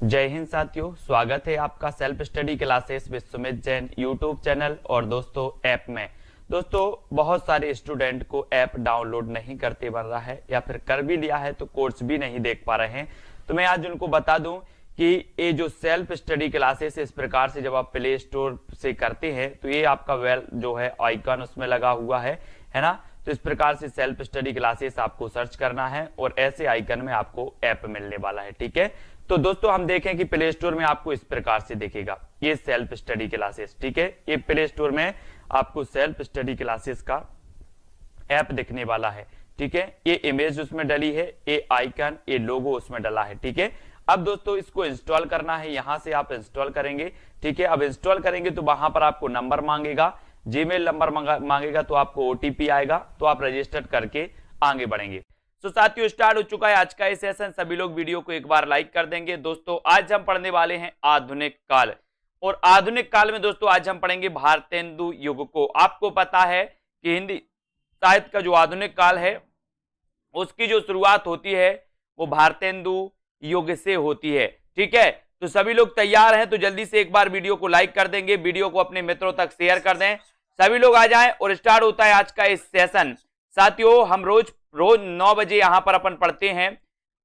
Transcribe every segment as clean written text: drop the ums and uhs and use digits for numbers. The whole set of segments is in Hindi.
जय हिंद साथियों, स्वागत है आपका self study classes with Sumit Jain YouTube channel और दोस्तों ऐप में। दोस्तों बहुत सारे स्टूडेंट को ऐप डाउनलोड नहीं करते बन रहा है या फिर कर भी लिया है तो कोर्स भी नहीं देख पा रहे हैं। तो मैं आज उनको बता दूं कि ये जो सेल्फ स्टडी क्लासेस इस प्रकार से जब आप प्ले स्टोर से करते हैं तो ये आपका वेल जो है आइकन उसमें लगा हुआ है ना। तो इस प्रकार से सेल्फ स्टडी क्लासेस आपको सर्च करना है और ऐसे आइकन में आपको ऐप मिलने वाला है। ठीक है, तो दोस्तों हम देखें कि प्ले स्टोर में आपको इस प्रकार से दिखेगा ये सेल्फ स्टडी क्लासेस। ठीक है, ये प्ले स्टोर में आपको सेल्फ स्टडी क्लासेस का ऐप दिखने वाला है। ठीक है, ये इमेज उसमें डली है, ये आइकन, ये लोगो उसमें डला है। ठीक है, अब दोस्तों इसको इंस्टॉल करना है, यहां से आप इंस्टॉल करेंगे। ठीक है, अब इंस्टॉल करेंगे तो वहां पर आपको नंबर मांगेगा, जीमेल नंबर मांगेगा, तो आपको ओटीपी आएगा, तो आप रजिस्टर करके आगे बढ़ेंगे। तो साथियों स्टार्ट हो चुका है आज का ये सेशन। सभी लोग वीडियो को एक बार लाइक कर देंगे। दोस्तों आज हम पढ़ने वाले हैं आधुनिक काल, और आधुनिक काल में दोस्तों आज हम पढ़ेंगे भारतेंदु युग को। आपको पता है कि हिंदी साहित्य का जो आधुनिक काल है उसकी जो शुरुआत होती है वो भारतेंदु युग से होती है। ठीक है, तो सभी लोग तैयार हैं तो जल्दी से एक बार वीडियो को लाइक कर देंगे, वीडियो को अपने मित्रों तक शेयर कर दें। सभी लोग आ जाएं और स्टार्ट होता है आज का इस सेशन। साथियों हम रोज 9 बजे यहां पर अपन पढ़ते हैं।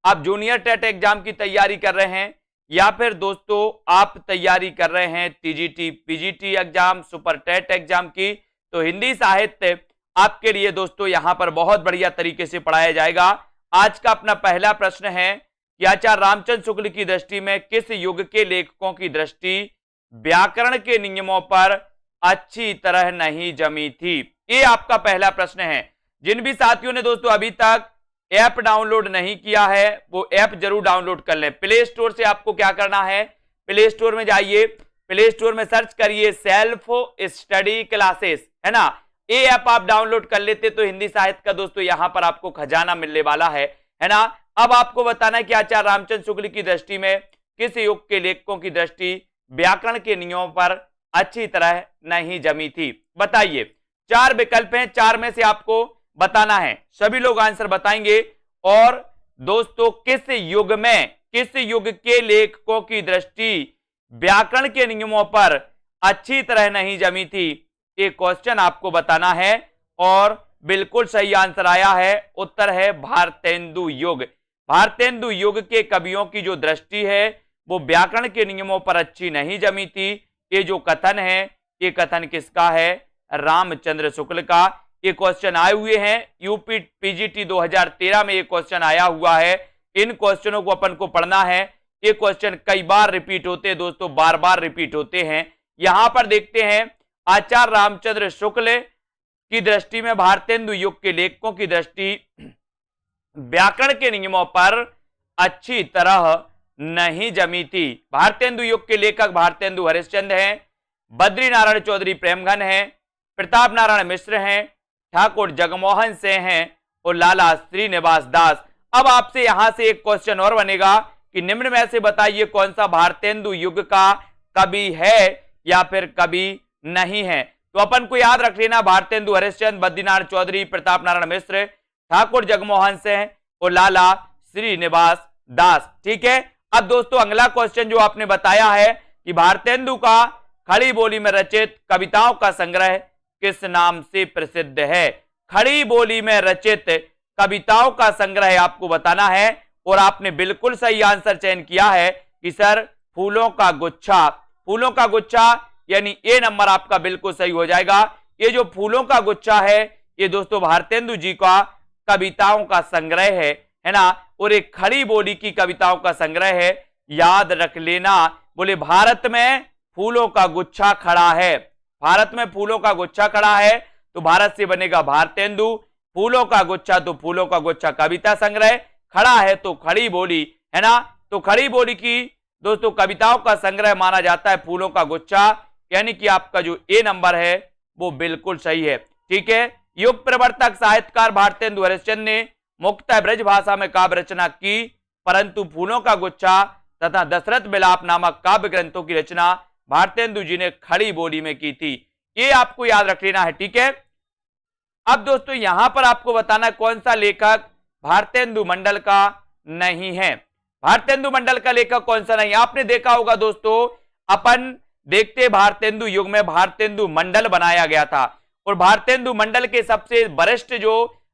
आप जूनियर टेट एग्जाम की तैयारी कर रहे हैं या फिर दोस्तों आप तैयारी कर रहे हैं TGT PGT exam, super TET exam की, तो हिंदी साहित्य आपके लिए दोस्तों यहां पर बहुत बढ़िया तरीके से पढ़ाया जाएगा। आज का अपना पहला प्रश्न है कि आचार्य रामचंद्र शुक्ल की दृष्टि में किस युग के लेखकों की दृष्टि व्याकरण के नियमों पर अच्छी तरह नहीं जमी थी? ये आपका पहला प्रश्न है। जिन भी साथियों ने दोस्तों अभी तक ऐप डाउनलोड नहीं किया है वो ऐप जरूर डाउनलोड कर लें। प्ले स्टोर से आपको क्या करना है, प्ले स्टोर में जाइए, प्ले स्टोर में सर्च करिए सेल्फ स्टडी क्लासेस, है ना। ये ऐप आप डाउनलोड कर लेते तो हिंदी साहित्य का दोस्तों यहां पर आपको खजाना मिलने वाला है ना। अब आपको बताना है कि आचार्य रामचंद्र शुक्ल की दृष्टि में किस युग के लेखकों की दृष्टि व्याकरण के नियमों पर अच्छी तरह नहीं जमी थी। बताइए, 4 विकल्प हैं, 4 में से आपको बताना है। सभी लोग आंसर बताएंगे। और दोस्तों किस युग में, किस युग के लेखकों की दृष्टि व्याकरण के नियमों पर अच्छी तरह नहीं जमी थी, ये क्वेश्चन आपको बताना है। और बिल्कुल सही आंसर आया है, उत्तर है भारतेंदु युग। भारतेंदु युग के कवियों की जो दृष्टि है वो व्याकरण के नियमों पर अच्छी नहीं जमी थी। ये जो कथन है ये कथन किसका है? रामचंद्र शुक्ल का। ये क्वेश्चन आए हुए हैं यूपी पीजीटी 2013 में, ये क्वेश्चन आया हुआ है। इन क्वेश्चनों को अपन को पढ़ना है। ये क्वेश्चन कई बार रिपीट होते हैं दोस्तों, बार बार रिपीट होते हैं। यहां पर देखते हैं आचार्य रामचंद्र शुक्ल की दृष्टि में भारतेंदु युग के लेखकों की दृष्टि व्याकरण के नियमों पर अच्छी तरह नहीं जमी थी। भारतेंदु युग के लेखक भारतेंदु हरिश्चंद्र हैं, बद्री नारायण चौधरी प्रेमघन हैं, प्रताप नारायण मिश्र हैं, ठाकुर जगमोहन सिंह हैं और लाला श्रीनिवास दास। अब आपसे यहां से एक क्वेश्चन और बनेगा कि निम्न में से बताइए कौन सा भारतेंदु युग का कवि है या फिर कवि नहीं है। तो अपन को याद रख लेना भारतेंदु हरिश्चंद्र, बद्रीनारायण चौधरी, प्रताप नारायण मिश्र, ठाकुर जगमोहन सिंह और लाला श्रीनिवास दास। ठीक है, अब दोस्तों अगला क्वेश्चन जो आपने बताया है कि भारतेंदु का खड़ी बोली में रचित कविताओं का संग्रह किस नाम से प्रसिद्ध है? खड़ी बोली में रचित कविताओं का संग्रह आपको बताना है। और आपने बिल्कुल सही आंसर चयन किया है कि सर फूलों का गुच्छा। फूलों का गुच्छा यानी ए नंबर आपका बिल्कुल सही हो जाएगा। ये जो फूलों का गुच्छा है ये दोस्तों भारतेंदु जी का कविताओं का संग्रह है ना। और एक खड़ी बोली की कविताओं का संग्रह है, याद रख लेना। बोले भारत में फूलों का गुच्छा खड़ा है, भारत में फूलों का गुच्छा खड़ा है तो भारत से बनेगा भारतेंदु। फूलों का गुच्छा तो फूलों का गुच्छा कविता संग्रह, खड़ा है तो खड़ी बोली, है ना। तो खड़ी बोली की दोस्तों कविताओं का संग्रह माना जाता है फूलों का गुच्छा, यानी कि आपका जो ए नंबर है वो बिल्कुल सही है। ठीक है, युग प्रवर्तक साहित्यकार भारतेंदु हरिश्चंद्र ने मुक्तः ब्रज भाषा में काव्य रचना की, परंतु फूलों का गुच्छा तथा दशरथ विलाप नामक काव्य ग्रंथों की रचना भारतेंदु जी ने खड़ी बोली में की थी। ये आपको याद रख लेना है। ठीक है, अब दोस्तों यहां पर आपको बताना कौन सा लेखक भारतेंदु मंडल का नहीं है। भारतेंदु मंडल का लेखक कौन सा नहीं? आपने देखा होगा दोस्तों, अपन देखते भारतेंदु युग में भारतेंदु मंडल बनाया गया था और भारतेंदु मंडल के सबसे वरिष्ठ जो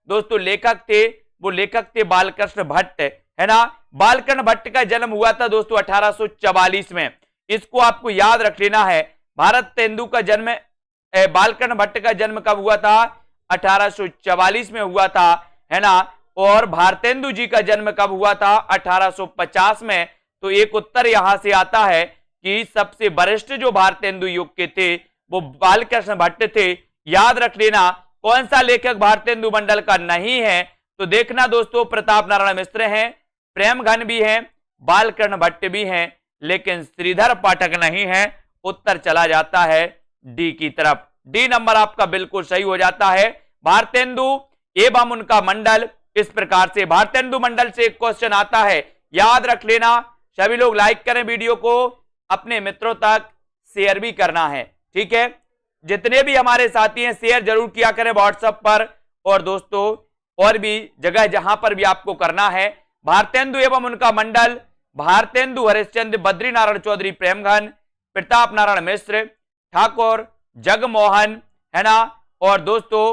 दोस्तों लेखक थे वो लेखक थे बालकृष्ण भट्ट, है ना। बालकृष्ण भट्ट का जन्म हुआ था दोस्तों 1844 में। इसको आपको याद रख लेना है। भारतेंदु का जन्म, बालकृष्ण भट्ट का जन्म कब हुआ था? 1844 में हुआ था, है ना। और भारतेंदु जी का जन्म कब हुआ था? 1850 में। तो एक उत्तर यहां से आता है कि सबसे वरिष्ठ जो भारतेंदु युग के थे वो बालकृष्ण भट्ट थे। याद रख लेना। कौन सा लेखक भारतेंदु मंडल का नहीं है? तो देखना दोस्तों, प्रताप नारायण मिश्र हैं, प्रेमघन भी हैं, बालकृष्ण भट्ट भी हैं, लेकिन श्रीधर पाठक नहीं है। उत्तर चला जाता है डी की तरफ। डी नंबर आपका बिल्कुल सही हो जाता है। भारतेंदु एवं उनका मंडल, इस प्रकार से भारतेंदु मंडल से एक क्वेश्चन आता है, याद रख लेना। सभी लोग लाइक करें वीडियो को, अपने मित्रों तक शेयर भी करना है, ठीक है। जितने भी हमारे साथी हैं शेयर जरूर किया करें व्हाट्सएप पर, और दोस्तों और भी जगह जहां पर भी आपको करना है। भारतेंदु एवं उनका मंडल, भारतेंदु हरिश्चंद्र, बद्री नारायण चौधरी प्रेमघन, प्रताप नारायण मिश्र, ठाकुर जगमोहन, है ना। और दोस्तों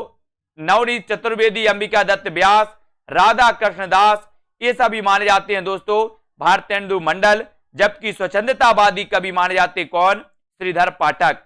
नवनीत चतुर्वेदी, अंबिका दत्त व्यास, राधा कृष्ण दास, ये सभी माने जाते हैं दोस्तों भारतेंदु मंडल। जबकि स्वच्छंदतावादी कवि माने जाते कौन? श्रीधर पाठक।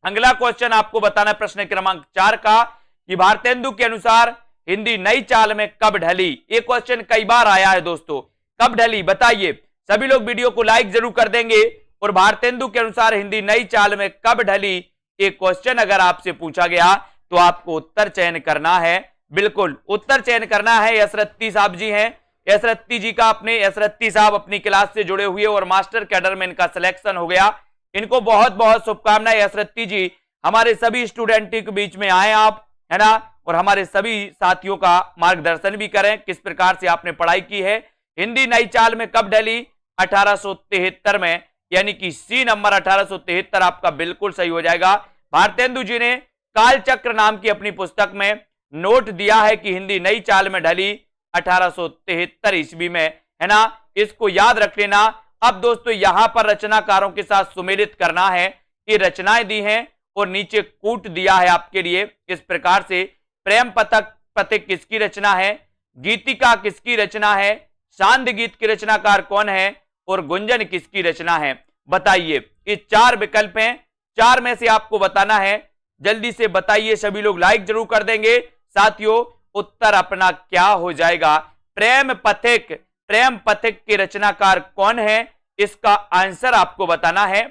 अगला क्वेश्चन आपको बताना है प्रश्न क्रमांक 4 का कि भारतेंदु के अनुसार हिंदी नई चाल में कब ढली? ये क्वेश्चन कई बार आया है दोस्तों, कब ढली बताइए। सभी लोग वीडियो को लाइक जरूर कर देंगे। और भारतेंदु के अनुसार हिंदी नई चाल में कब ढली, एक क्वेश्चन अगर आपसे पूछा गया तो आपको उत्तर चयन करना है। बिल्कुल उत्तर चयन करना है। यसरत्ती साहब जी हैं, यसरत्ती जी का यसरत्ती साहब अपनी क्लास से जुड़े हुए और मास्टर कैडर में इनका सिलेक्शन हो गया। इनको बहुत बहुत शुभकामनाएं। यसरत्ती जी हमारे सभी स्टूडेंट के बीच में आए आप, है ना, और हमारे सभी साथियों का मार्गदर्शन भी करें किस प्रकार से आपने पढ़ाई की है। हिंदी नई चाल में कब ढली? 1873 में, यानी कि सी नंबर 1873 आपका बिल्कुल सही हो जाएगा। भारतेंदु जी ने कालचक्र नाम की अपनी पुस्तक में नोट दिया है कि हिंदी नई चाल में ढली 1873 ईस्वी में, है ना। इसको याद रख लेना। अब दोस्तों यहां पर रचनाकारों के साथ सुमेलित करना है। ये रचनाएं दी हैं और नीचे कूट दिया है आपके लिए इस प्रकार से। प्रेम पथिक किसकी रचना है? गीतिका किसकी रचना है? सांद गीत के रचनाकार कौन है? और गुंजन किसकी रचना है? बताइए। ये 4 विकल्प हैं, 4 में से आपको बताना है। जल्दी से बताइए, सभी लोग लाइक जरूर कर देंगे। साथियों उत्तर अपना क्या हो जाएगा? प्रेम पथिक के रचनाकार कौन है? इसका आंसर आपको बताना है।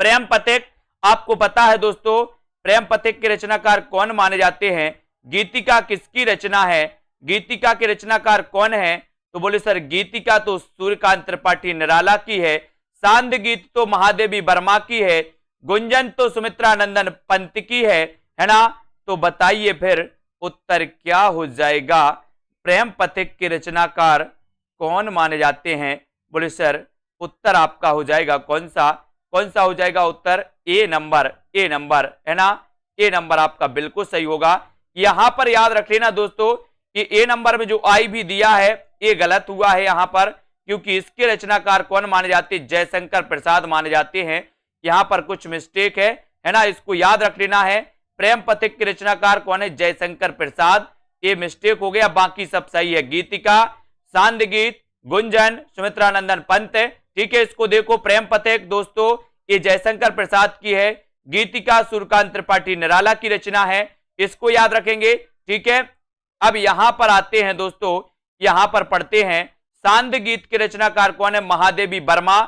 प्रेम पथिक आपको पता है दोस्तों, प्रेम पथिक के रचनाकार कौन माने जाते हैं? गीतिका किसकी रचना है? गीतिका के रचनाकार कौन है? तो बोले सर गीतिका तो सूर्यकांत त्रिपाठी निराला की है, सांद गीत तो महादेवी वर्मा की है, गुंजन तो सुमित्रा नंदन पंत की है ना। तो बताइए फिर उत्तर क्या हो जाएगा? प्रेम पथिक के रचनाकार कौन माने जाते हैं? बोले सर उत्तर आपका हो जाएगा कौन सा हो जाएगा उत्तर? ए नंबर, है ना। ए नंबर आपका बिल्कुल सही होगा। यहां पर याद रख लेना दोस्तों कि ए नंबर में जो आई भी दिया है ये गलत हुआ है यहां पर, क्योंकि इसके रचनाकार कौन माने जाते हैं? जयशंकर प्रसाद माने जाते हैं। यहां पर कुछ मिस्टेक है ना, इसको याद रख लेना है। प्रेम पथिक के रचनाकार कौन है? जयशंकर प्रसाद। ये मिस्टेक हो गया, बाकी सब सही है। गीतिका, सांद गीत, गुंजन, सुमित्रा नंदन पंत, ठीक है। इसको देखो, प्रेम पथिक दोस्तों ये जयशंकर प्रसाद की है, गीतिका सूर्यकांत त्रिपाठी निराला की रचना है, इसको याद रखेंगे, ठीक है। अब यहां पर आते हैं दोस्तों, यहां पर पढ़ते हैं सांद गीत के रचनाकार कौन है? महादेवी वर्मा।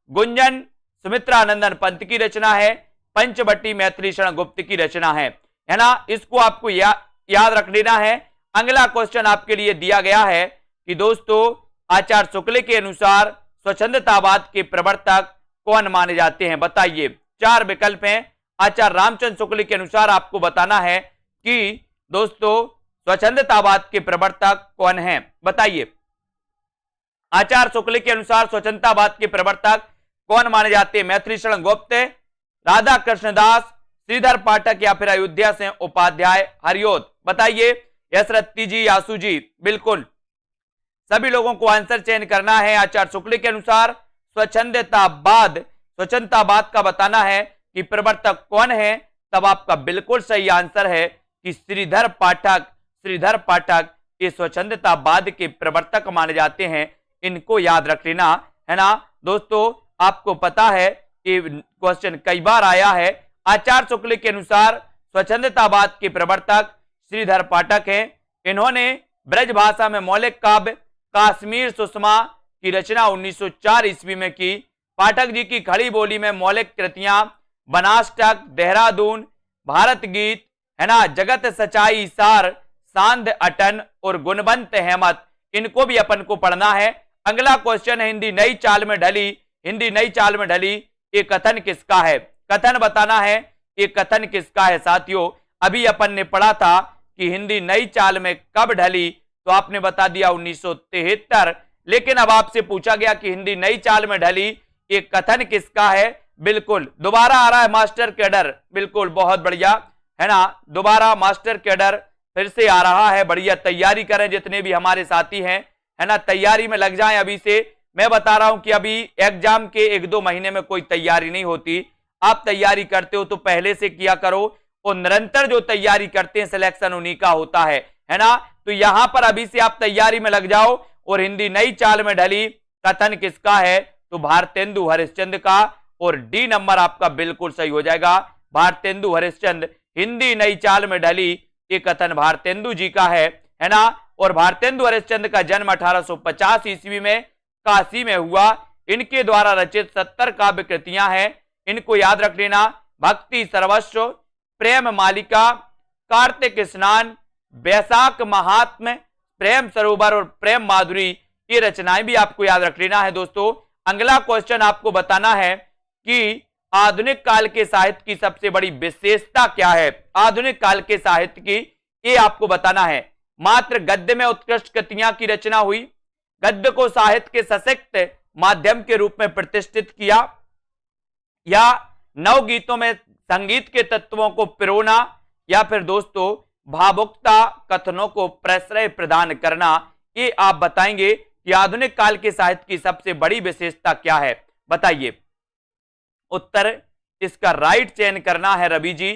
गुंजन सुमित्रानंदन पंत की रचना है, पंचवटी मैथिली शरण गुप्त की रचना है ना। इसको आपको याद रख लेना है। अगला क्वेश्चन आपके लिए दिया गया है कि दोस्तों आचार्य शुक्ल के अनुसार स्वच्छंदतावाद के प्रवर्तक कौन माने जाते हैं? बताइए। 4 विकल्प हैं। आचार्य रामचंद्र शुक्ल के अनुसार आपको बताना है कि दोस्तों स्वच्छंदतावाद के प्रवर्तक कौन हैं? बताइए। आचार्य शुक्ल के अनुसार स्वच्छंदतावाद के प्रवर्तक कौन माने जाते हैं? मैथिली शरण गुप्त, राधा कृष्ण दास, श्रीधर पाठक या फिर अयोध्या से उपाध्याय हरिओत? बताइए। यसरत्ती जी, यासू जी, बिल्कुल सभी लोगों को आंसर चयन करना है। आचार्य शुक्ल के अनुसार स्वच्छंदतावाद का बताना है कि प्रवर्तक कौन है, तब आपका बिल्कुल सही आंसर है कि श्रीधर पाठक ये स्वच्छंदतावाद के प्रवर्तक माने जाते हैं। इनको याद रख लेना है ना दोस्तों। आपको पता है कि क्वेश्चन कई बार आया है। आचार्य शुक्ल के अनुसार स्वच्छंदतावाद के प्रवर्तक श्रीधर पाठक हैं। इन्होंने ब्रज भाषा में मौलिक काव्य कश्मीर सुषमा की रचना 1904 ईस्वी में की। पाठक जी की खड़ी बोली में मौलिक कृतियां बनाष्टक, देहरादून, भारत गीत है ना, जगत सच्चाई सार, सांध अटन और गुणवंत हेमत, इनको भी अपन को पढ़ना है। अगला क्वेश्चन है हिंदी नई चाल में ढली ये कथन किसका है? कथन बताना है ये कथन किसका है साथियों। अभी अपन ने पढ़ा था कि हिंदी नई चाल में कब ढली, तो आपने बता दिया 1973। लेकिन अब आपसे पूछा गया कि हिंदी नई चाल में ढली ये कथन किसका है? बिल्कुल दोबारा आ रहा है मास्टर कैडर, बिल्कुल बहुत बढ़िया है ना, दोबारा मास्टर कैडर फिर से आ रहा है। बढ़िया तैयारी करें जितने भी हमारे साथी हैं, है ना, तैयारी में लग जाएं अभी से। मैं बता रहा हूं कि अभी एग्जाम के 1-2 महीने में कोई तैयारी नहीं होती। आप तैयारी करते हो तो पहले से किया करो, और निरंतर जो तैयारी करते हैं सिलेक्शन उन्हीं का होता है ना। तो यहां पर अभी से आप तैयारी में लग जाओ। और हिंदी नई चाल में ढली कथन किसका है? तो भारतेंदु हरिश्चंद्र का, और डी नंबर आपका बिल्कुल सही हो जाएगा। भारतेंदु हरिश्चंद्र, हिंदी नई चाल में ढली ये कथन भारतेंदु जी का है ना। और भारतेंदु हरिश्चंद्र का जन्म 1850 ईस्वी में काशी में हुआ। इनके द्वारा रचित 70 काव्य कृतियां हैं, इनको याद रख लेना। भक्ति सर्वस्व, प्रेम मालिका, कार्तिक स्नान, बैसाख महात्म, प्रेम सरोवर और प्रेम माधुरी, ये रचनाएं भी आपको याद रख लेना है दोस्तों। अगला क्वेश्चन आपको बताना है कि आधुनिक काल के साहित्य की सबसे बड़ी विशेषता क्या है? आधुनिक काल के साहित्य की ये आपको बताना है। मात्र गद्य में उत्कृष्ट कृतियां की रचना हुई, गद्य को साहित्य के सशक्त माध्यम के रूप में प्रतिष्ठित किया, या नवगीतों में संगीत के तत्वों को पिरोना, या फिर दोस्तों भावुकता कथनों को प्रश्रय प्रदान करना। ये आप बताएंगे कि आधुनिक काल के साहित्य की सबसे बड़ी विशेषता क्या है, बताइए। उत्तर इसका राइट चयन करना है रवि जी,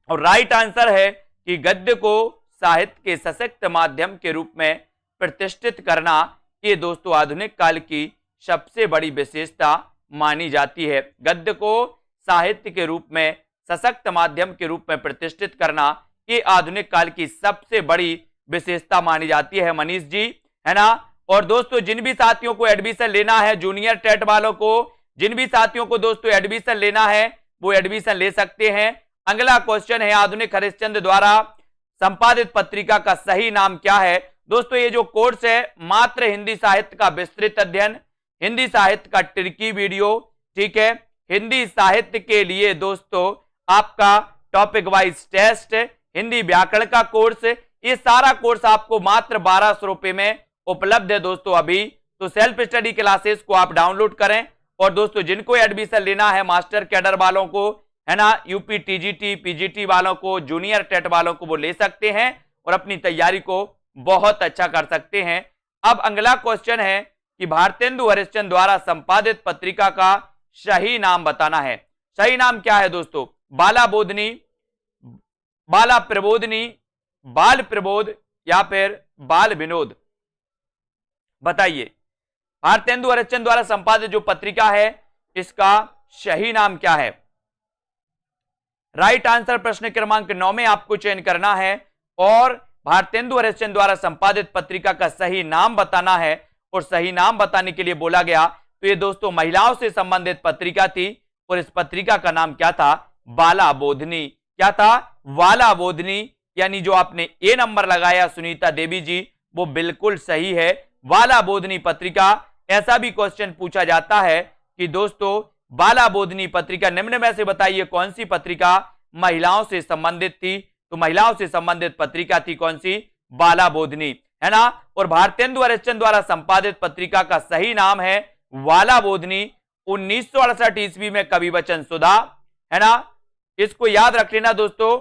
और राइट आंसर है कि गद्य को साहित्य के सशक्त माध्यम के रूप में प्रतिष्ठित करना, ये दोस्तों आधुनिक काल की सबसे बड़ी विशेषता मानी जाती है। गद्य को साहित्य के रूप में सशक्त माध्यम के रूप में प्रतिष्ठित करना, ये आधुनिक काल की सबसे बड़ी विशेषता मानी जाती है मनीष जी, है ना। और दोस्तों जिन भी साथियों को एडमिशन लेना है, जूनियर टेट वालों को, जिन भी साथियों को दोस्तों एडमिशन लेना है वो एडमिशन ले सकते हैं। अगला क्वेश्चन है आधुनिक हरिश्चंद्र द्वारा संपादित पत्रिका का सही नाम क्या है? दोस्तों ये जो कोर्स है मात्र हिंदी साहित्य का विस्तृत अध्ययन, हिंदी साहित्य का ट्रिकी वीडियो, ठीक है, हिंदी साहित्य के लिए दोस्तों आपका टॉपिक वाइज टेस्ट, हिंदी व्याकरण का कोर्स, ये सारा कोर्स आपको मात्र 1200 रुपए में उपलब्ध है दोस्तों अभी। तो सेल्फ स्टडी क्लासेस को आप डाउनलोड करें। और दोस्तों जिनको एडमिशन लेना है मास्टर कैडर वालों को, है ना, यूपी टीजीटी पीजीटी वालों को, जूनियर टेट वालों को, वो ले सकते हैं और अपनी तैयारी को बहुत अच्छा कर सकते हैं। अब अगला क्वेश्चन है कि भारतेंदु हरिश्चंद्र द्वारा संपादित पत्रिका का सही नाम बताना है। सही नाम क्या है दोस्तों? बाला बोधनी, बाला प्रबोधनी, बाल प्रबोध, या फिर बाल विनोद, बताइए। भारतेंदु हरिश्चंद्र द्वारा संपादित जो पत्रिका है इसका सही नाम क्या है? राइट आंसर प्रश्न क्रमांक 9 में आपको चयन करना है और भारतेंदु हरिश्चंद्र द्वारा संपादित पत्रिका का सही नाम बताना है। और सही नाम बताने के लिए बोला गया तो ये दोस्तों महिलाओं से संबंधित पत्रिका थी और इस पत्रिका का नाम क्या था? बाला बोधनी। क्या था? वाला बोधनी। यानी जो आपने ए नंबर लगाया सुनीता देवी जी, वो बिल्कुल सही है, वाला बोधनी पत्रिका। ऐसा भी क्वेश्चन पूछा जाता है कि दोस्तों बाला बोधनी पत्रिका निम्न में से बताइए कौन सी पत्रिका महिलाओं से संबंधित थी? तो महिलाओं से संबंधित पत्रिका थी कौन सी? बाला बोधनी, है ना। और भारतेंदु हरिश्चंद्र द्वारा संपादित पत्रिका का सही नाम है वाला बोधनी। 1968 ईस्वी में कवि वचन सुधा, है ना, इसको याद रख लेना दोस्तों।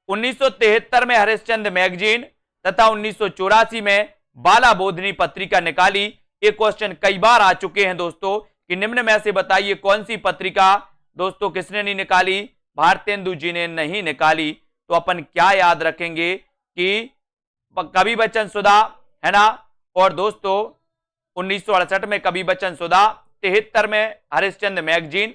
1973 में हरिश्चंद्र मैगजीन तथा 1984 में बाला बोधनी पत्रिका निकाली। ये क्वेश्चन कई बार आ चुके हैं दोस्तों कि निम्न में से बताइए कौन सी पत्रिका दोस्तों किसने नहीं निकाली, भारतेंदु जी ने नहीं निकाली। तो अपन क्या याद रखेंगे कि कवि बचन सुधा, है ना, और दोस्तों 1968 में कवि बचन सुधा, 73 में हरिश्चंद्र मैगजीन,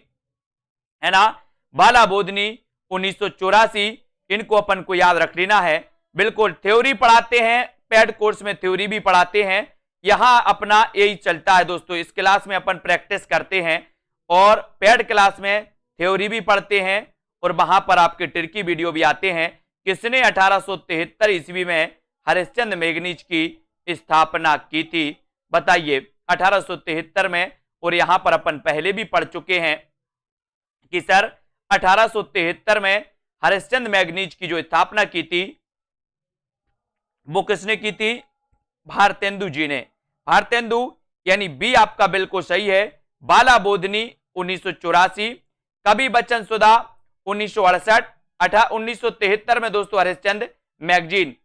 है ना, बाला बोधनी 1984, इनको अपन को याद रख लेना है। बिल्कुल थ्योरी पढ़ाते हैं, पेड कोर्स में थ्योरी भी पढ़ाते हैं, यहां अपना यही चलता है दोस्तों। इस क्लास में अपन प्रैक्टिस करते हैं और पेड क्लास में थ्योरी भी पढ़ते हैं और वहां पर आपके ट्रिकी वीडियो भी आते हैं। किसने 1873 ईस्वी में हरिश्चंद्र मैगजीन की स्थापना की थी, बताइए 1873 में। और यहां पर अपन पहले भी पढ़ चुके हैं कि सर 1873 में हरिश्चंद्र मैगजीन की जो स्थापना की थी वो किसने की थी, भारतेंदु जी ने। भारतेंदु यानी बी आपका बिल्कुल सही है। बाला बोधनी 1984, कवि बचन सुधा 1968, 1973 में दोस्तों हरिश्चंद्र मैगजीन।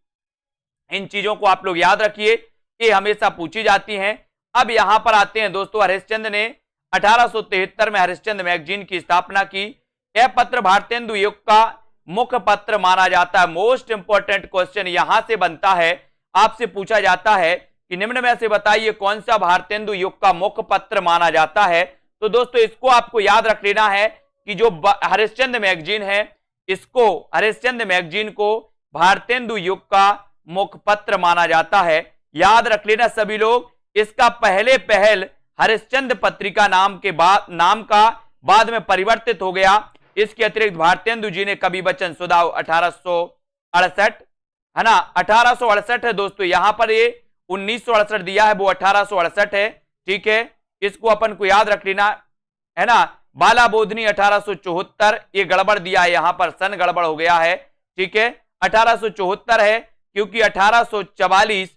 इन चीजों को आप लोग याद रखिए, ये हमेशा पूछी जाती हैं। अब यहां पर आते हैं दोस्तों, हरिश्चंद्र ने 1873 में हरिश्चंद्र मैगजीन की स्थापना की। यह पत्र भारतेंदु युग का मुख्य पत्र माना जाता है। मोस्ट इंपोर्टेंट क्वेश्चन यहां से बनता है, आपसे पूछा जाता है कि निम्न में से बताइए कौन सा भारतेंदु युग का मुख्य पत्र माना जाता है। तो दोस्तों इसको आपको याद रख लेना है कि जो हरिश्चंद्र मैगजीन है, इसको हरिश्चंद्र मैगजीन को भारतेंदु युग का मुख्य पत्र माना जाता है। याद रख लेना सभी लोग, इसका पहल हरिश्चंद्र पत्रिका नाम का बाद में परिवर्तित हो गया। इसके अतिरिक्त भारतेंदु जी ने कवि बचन सुधा 1868, है ना, 1868 है दोस्तों, यहां पर ये 1968 दिया है, वो 1868 है, ठीक है, इसको अपन को याद रख लेना, है ना। बाला बोधनी 1874, ये गड़बड़ दिया है, यहां पर सन गड़बड़ हो गया है, ठीक है, 1874 है क्योंकि 1844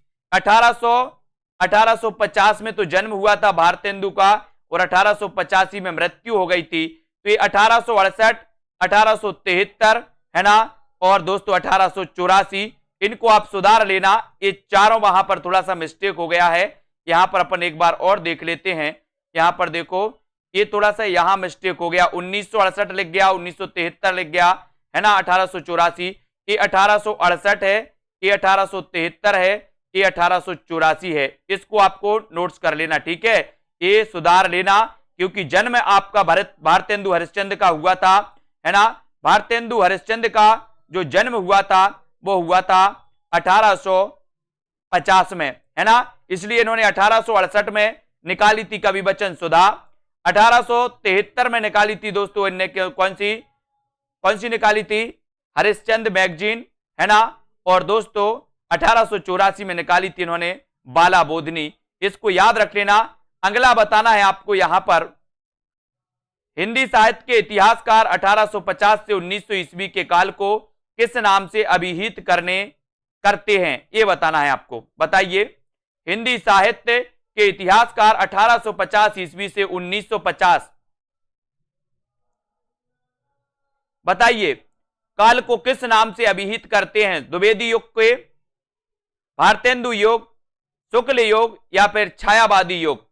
1850 में तो जन्म हुआ था भारतेंदु का और 1885 में मृत्यु हो गई थी। तो ये 1868, 1873, है ना, और दोस्तों 1884, इनको आप सुधार लेना। ये चारों वहां पर थोड़ा सा मिस्टेक हो गया है, यहां पर अपन एक बार और देख लेते हैं। यहां पर देखो ये थोड़ा सा यहां मिस्टेक हो गया, 1968 लिख गया, 1973 लिख गया, है ना, 1884, ये 1868 है, ये 1873 है, ये 1884 है। इसको आपको नोट्स कर लेना, ठीक है, ये सुधार लेना क्योंकि जन्म आपका भारतेंदु हरिश्चंद्र का हुआ था, है ना। भारतेंदु हरिश्चंद्र का जो जन्म हुआ था वो हुआ था 1850 में, है ना, इसलिए इन्होंने 1868 में निकाली थी कवि बचन सुधा, 1873 में निकाली थी दोस्तों इनने कौन सी निकाली थी, हरिश्चंद्र मैगजीन, है ना, और दोस्तों 1884 में निकाली थी इन्होंने बाला बोधनी। इसको याद रख लेना। अगला बताना है आपको यहां पर, हिंदी साहित्य के इतिहासकार 1850 से 1900 ईस्वी के काल को किस नाम से अभिहित करते हैं, ये बताना है आपको। बताइए, हिंदी साहित्य के इतिहासकार 1850 ईस्वी से 1950, बताइए काल को किस नाम से अभिहित करते हैं? द्विवेदी युग के, भारतेंदु युग, शुक्ल युग या फिर छायावादी युग?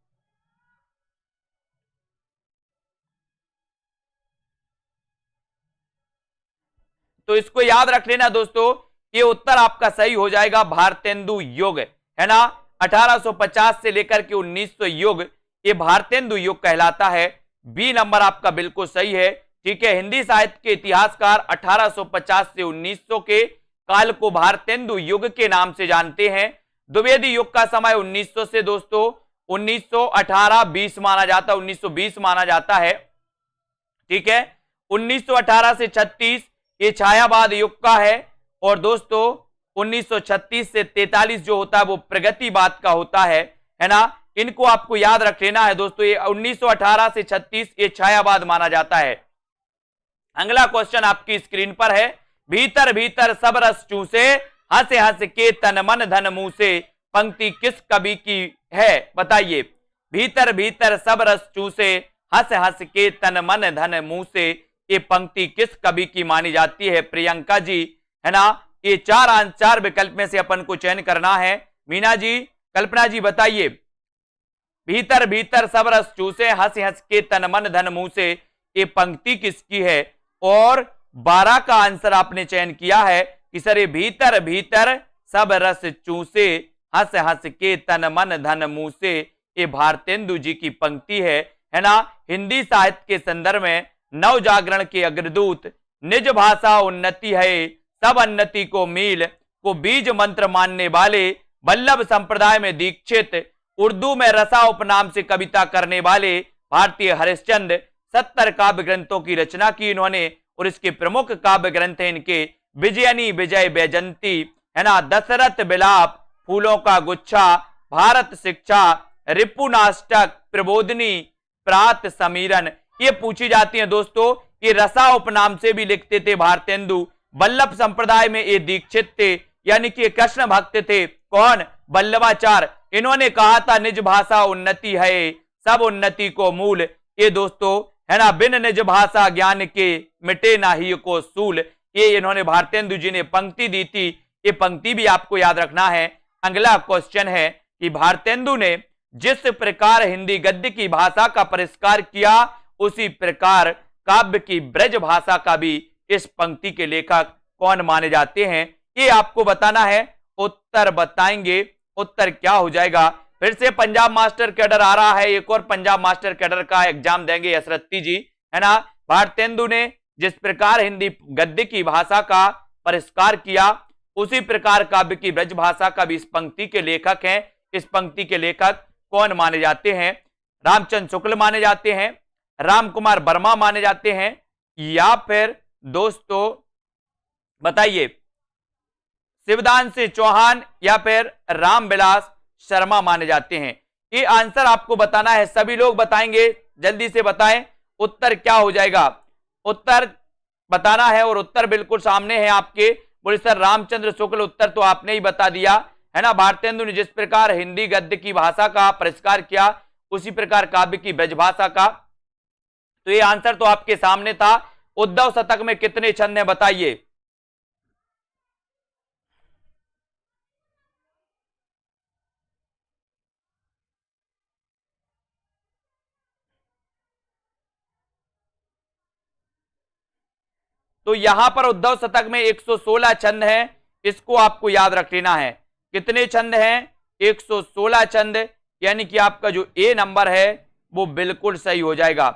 तो इसको याद रख लेना दोस्तों, ये उत्तर आपका सही हो जाएगा, भारतेंदु युग, है ना। 1850 से लेकर के 1900 युग, ये भारतेंदु युग कहलाता है। बी नंबर आपका बिल्कुल सही है, ठीक है। हिंदी साहित्य के इतिहासकार 1850 से 1900 के काल को भारतेंदु युग के नाम से जानते हैं। द्विवेदी युग का समय 1900 से दोस्तों 1918-20 माना जाता है, 1920 माना जाता है, ठीक है। 1918 से 36 ये छायावाद युग का है और दोस्तों 1936 से 43 जो होता है वो प्रगतिवाद का होता है ना। इनको आपको याद रख लेना है दोस्तों, ये 1918 से 36 ये छायावाद माना जाता है। अगला क्वेश्चन आपकी स्क्रीन पर है, भीतर भीतर सब रस चूसे, हंस हंस के तन मन धन मुंह से, पंक्ति किस कवि की है? बताइए, भीतर भीतर सब रस चूसे, हंस हंस के तन मन धन मुंह से, ये पंक्ति किस कवि की मानी जाती है? प्रियंका जी है ना। ये चार विकल्प में से अपन को चयन करना है। मीना जी, कल्पना जी बताइए। भीतर भीतर सब रस चूसे, हंस हंस के तन मन धन मुंह से, ये पंक्ति किसकी है? और 12 का आंसर आपने चयन किया है कि सर ये भीतर भीतर सब रस चूसे, हंस हंस के तन मन धन मुंह से, ये भारतेंदु जी की पंक्ति है ना। हिंदी साहित्य के संदर्भ में नव जागरण के अग्रदूत, निज भाषा उन्नति है, सब उन्नति को मील, को बीज मंत्र मानने वाले, वल्लभ संप्रदाय में दीक्षित, उर्दू में रसा उपनाम से कविता करने वाले भारतीय हरिश्चंद्र, 70 काव्य ग्रंथों की रचना की इन्होंने। और इसके प्रमुख काव्य ग्रंथ हैं इनके विजयनी विजय वैजंती, है ना, दशरथ विलाप, फूलों का गुच्छा, भारत शिक्षा, रिपुनाष्टक, प्रबोधनी, प्रात समीरन। ये पूछी जाती है दोस्तों। ये रसा उपनाम से भी लिखते थे भारतेंदु। वल्लभ संप्रदाय में ये दीक्षित थे, यानी कि कृष्ण भक्त थे। कौन? वल्लभाचार्य। इन्होंने कहा था निज भाषा उन्नति है, सब उन्नति को मूल। ये दोस्तों है ना, बिन निज भाषा ज्ञान के मिटे ना ही को सूल। ये इन्होंने भारतेंदु जी ने पंक्ति दी थी। ये पंक्ति भी आपको याद रखना है। अगला क्वेश्चन है कि भारतेंदु ने जिस प्रकार हिंदी गद्य की भाषा का परिष्कार किया, उसी प्रकार काव्य की ब्रज भाषा का भी इस पंक्ति के लेखक कौन माने जाते हैं? ये आपको बताना है। उत्तर बताएंगे। उत्तर क्या हो जाएगा? फिर से पंजाब मास्टर कैडर आ रहा है। एक और पंजाब मास्टर कैडर का एग्जाम देंगे यशरत्ती जी, है ना। भारतेंदु ने जिस प्रकार हिंदी गद्य की भाषा का परिष्कार किया, उसी प्रकार काव्य की ब्रज भाषा का भी इस पंक्ति के लेखक हैं। इस पंक्ति के लेखक कौन माने जाते हैं? रामचंद्र शुक्ल माने जाते हैं, राम कुमार वर्मा माने जाते हैं, या फिर दोस्तों बताइए शिवदान चौहान या फिर रामविलास शर्मा माने जाते हैं? ये आंसर आपको बताना है। सभी लोग बताएंगे, जल्दी से बताएं उत्तर क्या हो जाएगा। उत्तर बताना है और उत्तर बिल्कुल सामने है आपके। बोले सर रामचंद्र शुक्ल, उत्तर तो आपने ही बता दिया, है ना। भारतेंदु ने जिस प्रकार हिंदी गद्य की भाषा का परिष्कार किया, उसी प्रकार काव्य की ब्रजभाषा का। तो ये आंसर तो आपके सामने था। उद्धव शतक में कितने छंद हैं बताइए? तो यहां पर उद्धव शतक में 116 छंद हैं। इसको आपको याद रख लेना है। कितने छंद हैं? 116 छंद। यानी कि आपका जो ए नंबर है वो बिल्कुल सही हो जाएगा।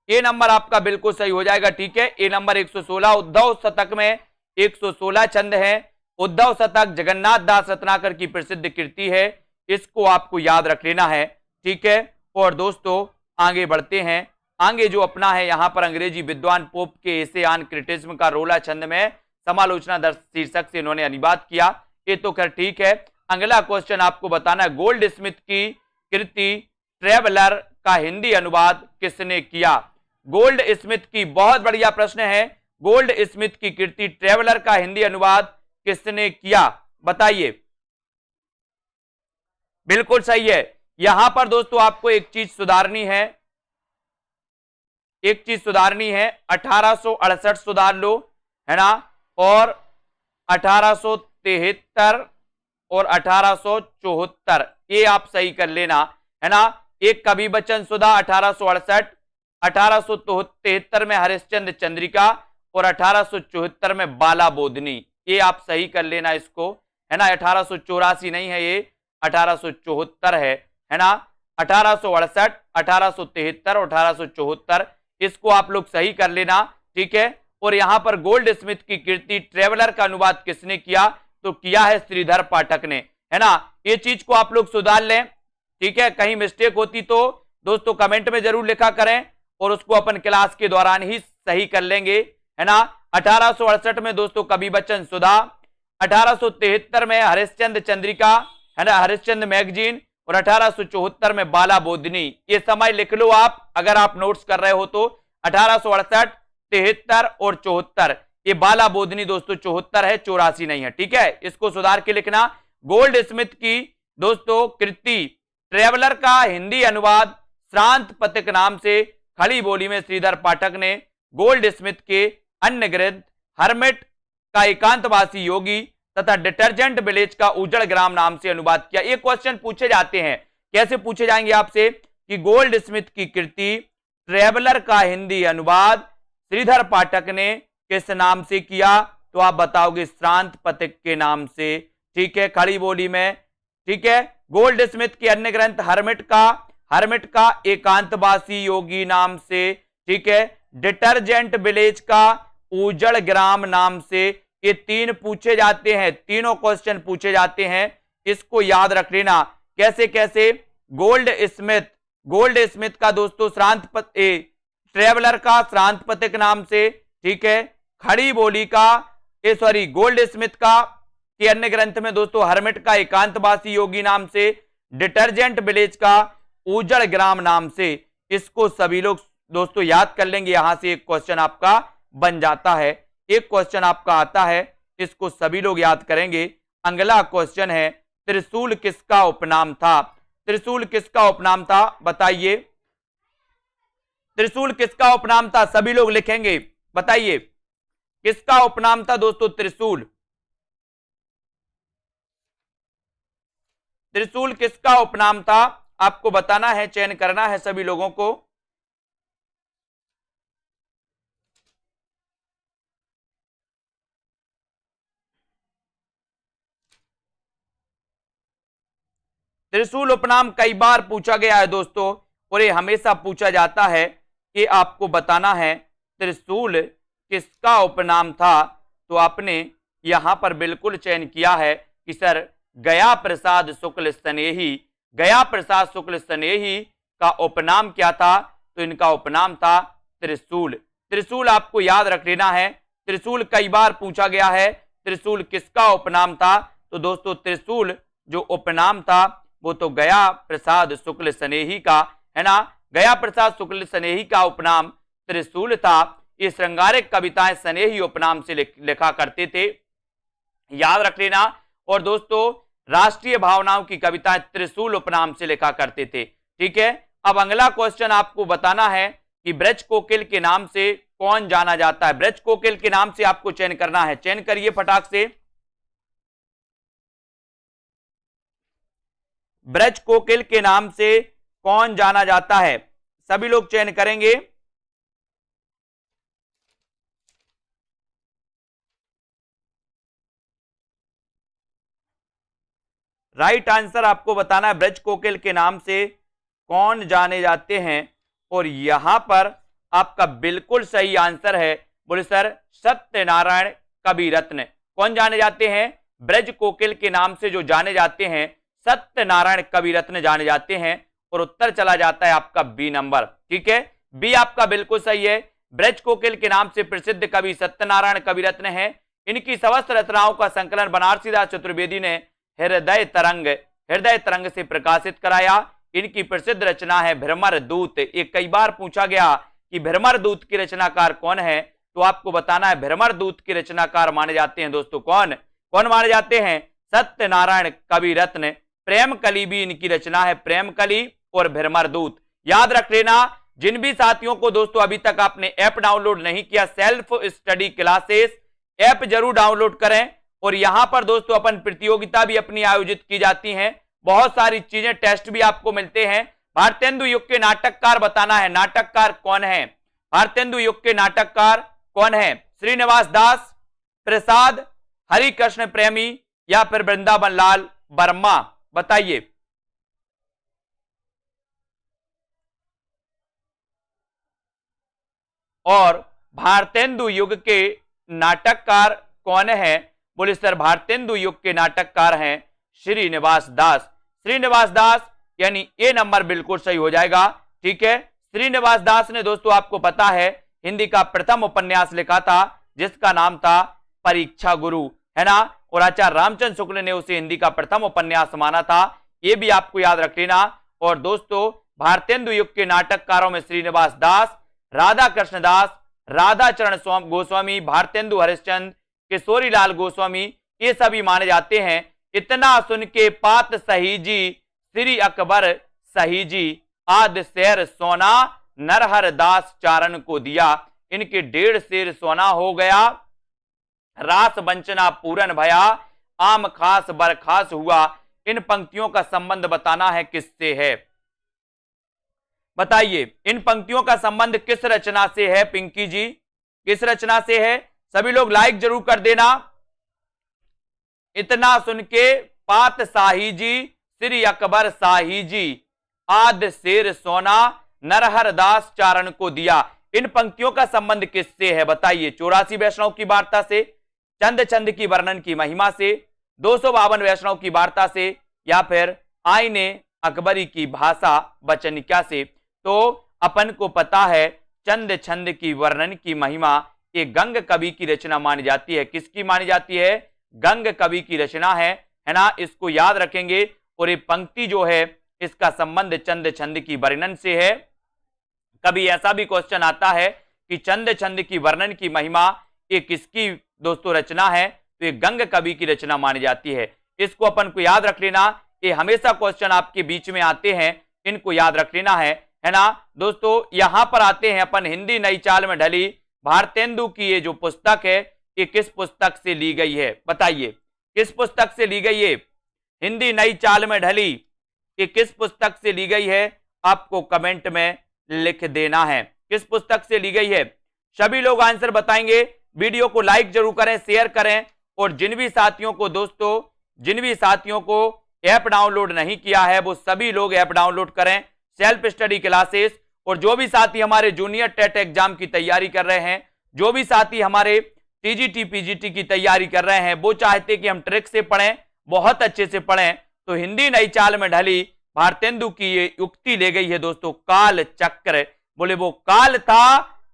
ए नंबर आपका बिल्कुल सही हो जाएगा, ठीक है। ए नंबर 116। उद्धव शतक में 116 छंद हैं। उद्धव शतक जगन्नाथ दास रत्नाकर की प्रसिद्ध कृति है। इसको आपको याद रख लेना है, ठीक है। और दोस्तों आगे बढ़ते हैं। आगे जो अपना है यहां पर अंग्रेजी विद्वान पोप के एसे ऑन क्रिटिसिज्म का रोला छंद में समालोचना दर्श शीर्षक से इन्होंने अनुवाद किया। ये तो खैर ठीक है। अगला क्वेश्चन आपको बताना है, गोल्ड स्मिथ की कृति ट्रेवलर का हिंदी अनुवाद किसने किया? गोल्ड स्मिथ की, बहुत बढ़िया प्रश्न है। गोल्ड स्मिथ की कृति ट्रेवलर का हिंदी अनुवाद किसने किया बताइए? बिल्कुल सही है। यहां पर दोस्तों आपको एक चीज सुधारनी है, एक चीज सुधारनी है। 1868 सुधार लो, है ना, और 1873 और 1874 ये आप सही कर लेना, है ना। एक कवि बचन सुधा 1868, 1873 में हरिश्चंद्र चंद्रिका और 1874 में बाला बोधनी। ये आप सही कर लेना इसको, है ना। 1884 नहीं है, ये 1874 है ना। 1868, 1873 और 1874 इसको आप लोग सही कर लेना, ठीक है। और यहां पर गोल्ड स्मिथ की कृति ट्रेवलर का अनुवाद किसने किया? तो किया है श्रीधर पाठक ने, है ना। ये चीज को आप लोग सुधार लें, ठीक है। कहीं मिस्टेक होती तो दोस्तों कमेंट में जरूर लिखा करें और उसको अपन क्लास के दौरान ही सही कर लेंगे, है ना। 1868 में दोस्तों कवि बचन सुधा, 1873 में हरिश्चंद्र चंद्रिका, है ना, हरिश्चंद्र मैगजीन, और 1874 में बाला बोधनी। ये समय लिख लो आप अगर आप नोट्स कर रहे हो तो। 1868, 73 और 74। ये बाला बोधनी दोस्तों 74 है, 84 नहीं है, ठीक है। इसको सुधार के लिखना। गोल्ड स्मिथ की दोस्तों कृति ट्रेवलर का हिंदी अनुवाद श्रांत पथिक नाम से खड़ी बोली में श्रीधर पाठक ने गोल्ड स्मिथ के अन्य ग्रंथ हर्मिट का एकांतवासी योगी तथा डिटर्जेंट विलेज का उजड़ ग्राम नाम से अनुवाद किया। ये क्वेश्चन पूछे जाते हैं। कैसे पूछे जाएंगे आपसे कि गोल्ड स्मिथ की कृति ट्रेवलर का हिंदी अनुवाद श्रीधर पाठक ने किस नाम से किया? तो आप बताओगे श्रांत पथिक के नाम से। ठीक है, खड़ी बोली में। ठीक है, गोल्ड स्मिथ के अन्य ग्रंथ हर्मिट का एकांतवासी योगी नाम से। ठीक है, डिटर्जेंट विलेज का उजड़ ग्राम नाम से। ये तीन पूछे जाते हैं, तीनों क्वेश्चन पूछे जाते हैं, इसको याद रख लेना। कैसे कैसे? गोल्ड स्मिथ का दोस्तों ट्रेवलर का श्रांत पथिक नाम से। ठीक है, खड़ी बोली का गोल्ड स्मिथ का के अन्य ग्रंथ में दोस्तों हर्मिट का एकांतवासी योगी नाम से, डिटर्जेंट विलेज का उजड़ ग्राम नाम से। इसको सभी लोग दोस्तों याद कर लेंगे। यहां से एक क्वेश्चन आपका बन जाता है, एक क्वेश्चन आपका आता है, इसको सभी लोग याद करेंगे। अगला क्वेश्चन है, त्रिशूल किसका उपनाम था? त्रिशूल किसका उपनाम था? बताइए, त्रिशूल किसका उपनाम था? सभी लोग लिखेंगे, बताइए किसका उपनाम था दोस्तों त्रिशूल? त्रिशूल किसका उपनाम था? आपको बताना है, चयन करना है सभी लोगों को। त्रिशूल उपनाम कई बार पूछा गया है दोस्तों, और ये हमेशा पूछा जाता है कि आपको बताना है त्रिशूल किसका उपनाम था। तो आपने यहां पर बिल्कुल चयन किया है कि सर गया प्रसाद शुक्ल स्नेही। गया प्रसाद शुक्ल स्नेही का उपनाम क्या था? तो इनका उपनाम था त्रिशूल। त्रिशूल आपको याद रख लेना है, त्रिशूल कई बार पूछा गया है। त्रिशूल किसका उपनाम था? तो दोस्तों त्रिशूल जो उपनाम था वो तो गया प्रसाद शुक्ल स्नेही का है ना। गया प्रसाद शुक्ल स्नेही का उपनाम त्रिशूल था। ये श्रृंगारिक कविताएं स्नेही उपनाम से लिखा करते थे, याद रख लेना। और दोस्तों राष्ट्रीय भावनाओं की कविताएं त्रिशूल उपनाम से लिखा करते थे। ठीक है, अब अगला क्वेश्चन आपको बताना है कि ब्रज कोकिल के नाम से कौन जाना जाता है? ब्रज कोकिल के नाम से आपको चयन करना है, चयन करिए फटाक से। ब्रज कोकिल के नाम से कौन जाना जाता है? सभी लोग चयन करेंगे। राइट आंसर आपको बताना है, ब्रज कोकिल के नाम से कौन जाने जाते हैं। और यहां पर आपका बिल्कुल सही आंसर है, बोले सर सत्यनारायण कविरत्न। कौन जाने जाते हैं? ब्रज कोकिल के नाम से जो जाने जाते हैं सत्यनारायण कविरत्न जाने जाते हैं। और उत्तर चला जाता है आपका बी नंबर। ठीक है, बी आपका बिल्कुल सही है। ब्रज कोकिल के नाम से प्रसिद्ध कवि सत्यनारायण कविरत्न है। इनकी समस्त रचनाओं का संकलन बनारसीदास चतुर्वेदी ने हृदय तरंग से प्रकाशित कराया। इनकी प्रसिद्ध रचना है भ्रमर दूत। एक कई बार पूछा गया कि भ्रमर दूत की रचनाकार कौन है? तो आपको बताना है भ्रमर दूत के रचनाकार माने जाते हैं दोस्तों कौन कौन माने जाते हैं? सत्यनारायण कविरत्न। प्रेम कली भी इनकी रचना है, प्रेम कली और भ्रमर दूत। याद रख लेना। जिन भी साथियों को दोस्तों अभी तक आपने ऐप डाउनलोड नहीं किया, सेल्फ स्टडी क्लासेस ऐप जरूर डाउनलोड करें। और यहां पर दोस्तों अपन प्रतियोगिता भी अपनी आयोजित की जाती हैं, बहुत सारी चीजें, टेस्ट भी आपको मिलते हैं। भारतेंदु युग के नाटककार बताना है, नाटककार कौन है? भारतेंदु युग के नाटककार कौन है? श्रीनिवास दास, प्रसाद, हरिकृष्ण प्रेमी या फिर वृंदावन लाल वर्मा? बताइए। और भारतेंदु युग के नाटककार कौन है? बोले सर भारतेंदु युग के नाटककार हैं श्रीनिवास दास। श्रीनिवास दास यानी ए नंबर बिल्कुल सही हो जाएगा। ठीक है, श्रीनिवास दास ने दोस्तों आपको पता है हिंदी का प्रथम उपन्यास लिखा था जिसका नाम था परीक्षा गुरु, है ना। और आचार्य रामचंद्र शुक्ल ने उसे हिंदी का प्रथम उपन्यास माना था, यह भी आपको याद रख लेना। और दोस्तों भारतेंदु युग के नाटककारों में श्रीनिवास दास, राधा कृष्ण दास, राधाचरण गोस्वामी, भारतेंदु हरिश्चंद्र, किशोरीलाल गोस्वामी, ये सभी माने जाते हैं। इतना सुन के पात सहीजी, श्री अकबर सहीजी, आद शेर सोना, नरहर दास चारण को दिया। इनके 1.5 शेर सोना हो गया, रास वंचना पूरन भया, आम खास बरखास हुआ। इन पंक्तियों का संबंध बताना है किससे है, बताइए इन पंक्तियों का संबंध किस रचना से है पिंकी जी, किस रचना से है? सभी लोग लाइक जरूर कर देना। इतना सुन के पात शाही जी, श्री अकबर शाही जी, आद शेर सोना नरहर दास चारण को दिया। इन पंक्तियों का संबंध किससे है बताइए? 84 वैष्णव की वार्ता से, चंद चंद की वर्णन की महिमा से, 252 वैष्णव की वार्ता से, या फिर आईने अकबरी की भाषा वचनिका से। तो अपन को पता है चंद छंद की वर्णन की महिमा ये गंग कवि की रचना मानी जाती है। किसकी मानी जाती है? गंग कवि की रचना है ना, इसको याद रखेंगे। और ये पंक्ति जो है इसका संबंध चंद छंद की वर्णन से है। कभी ऐसा भी क्वेश्चन आता है कि चंद छंद की वर्णन की महिमा ये किसकी दोस्तों रचना है? तो ये गंग कवि की रचना मानी जाती है। इसको अपन को याद रख लेना, ये हमेशा क्वेश्चन आपके बीच में आते हैं, इनको याद रख लेना है ना दोस्तों। यहां पर आते हैं अपन हिंदी नई चाल में ढली भारतेंदु की ये जो पुस्तक है ये किस पुस्तक से ली गई है बताइए? किस पुस्तक से ली गई है? हिंदी नई चाल में ढली ये किस पुस्तक से ली गई है? आपको कमेंट में लिख देना है किस पुस्तक से ली गई है। सभी लोग आंसर बताएंगे। वीडियो को लाइक जरूर करें, शेयर करें, और जिन भी साथियों को दोस्तों, जिन भी साथियों को ऐप डाउनलोड नहीं किया है वो सभी लोग ऐप डाउनलोड करें, सेल्फ स्टडी क्लासेस। और जो भी साथी हमारे जूनियर टेट एग्जाम की तैयारी कर रहे हैं, जो भी साथी हमारे टीजीटी पीजीटी की तैयारी कर रहे हैं, वो चाहते कि हम ट्रिक से पढ़ें, बहुत अच्छे से पढ़ें, तो हिंदी नई चाल में ढली भारतेंदु की ये युक्ति ले गई है दोस्तों, काल चक्र। बोले वो काल था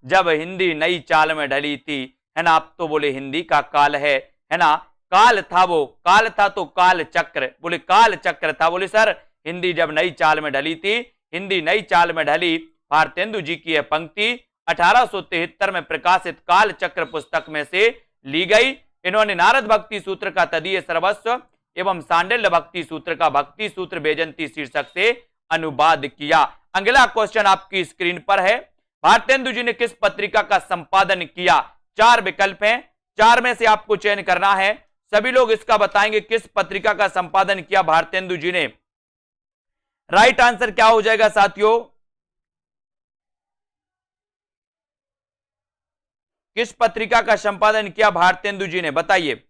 जब हिंदी नई चाल में ढली थी, है ना। अब तो बोले हिंदी का काल है ना। काल था वो, काल था तो काल चक्र, बोले काल चक्र था। बोले सर हिंदी जब नई चाल में ढली थी, हिंदी नई चाल में ढली भारतेंदु जी की यह पंक्ति 1873 में प्रकाशित काल चक्र पुस्तक में से ली गई। इन्होंने नारद भक्ति सूत्र का तदीय सर्वस्व एवं सांडिल्य भक्ति सूत्र का भक्ति सूत्र बेजंती शीर्षक से अनुवाद किया। अगला क्वेश्चन आपकी स्क्रीन पर है, भारतेंदु जी ने किस पत्रिका का संपादन किया? 4 विकल्प हैं, 4 में से आपको चयन करना है। सभी लोग इसका बताएंगे किस पत्रिका का संपादन किया भारतेंदु जी ने। राइट आंसर क्या हो जाएगा साथियों? किस पत्रिका का संपादन किया भारतेंदु जी ने बताइए?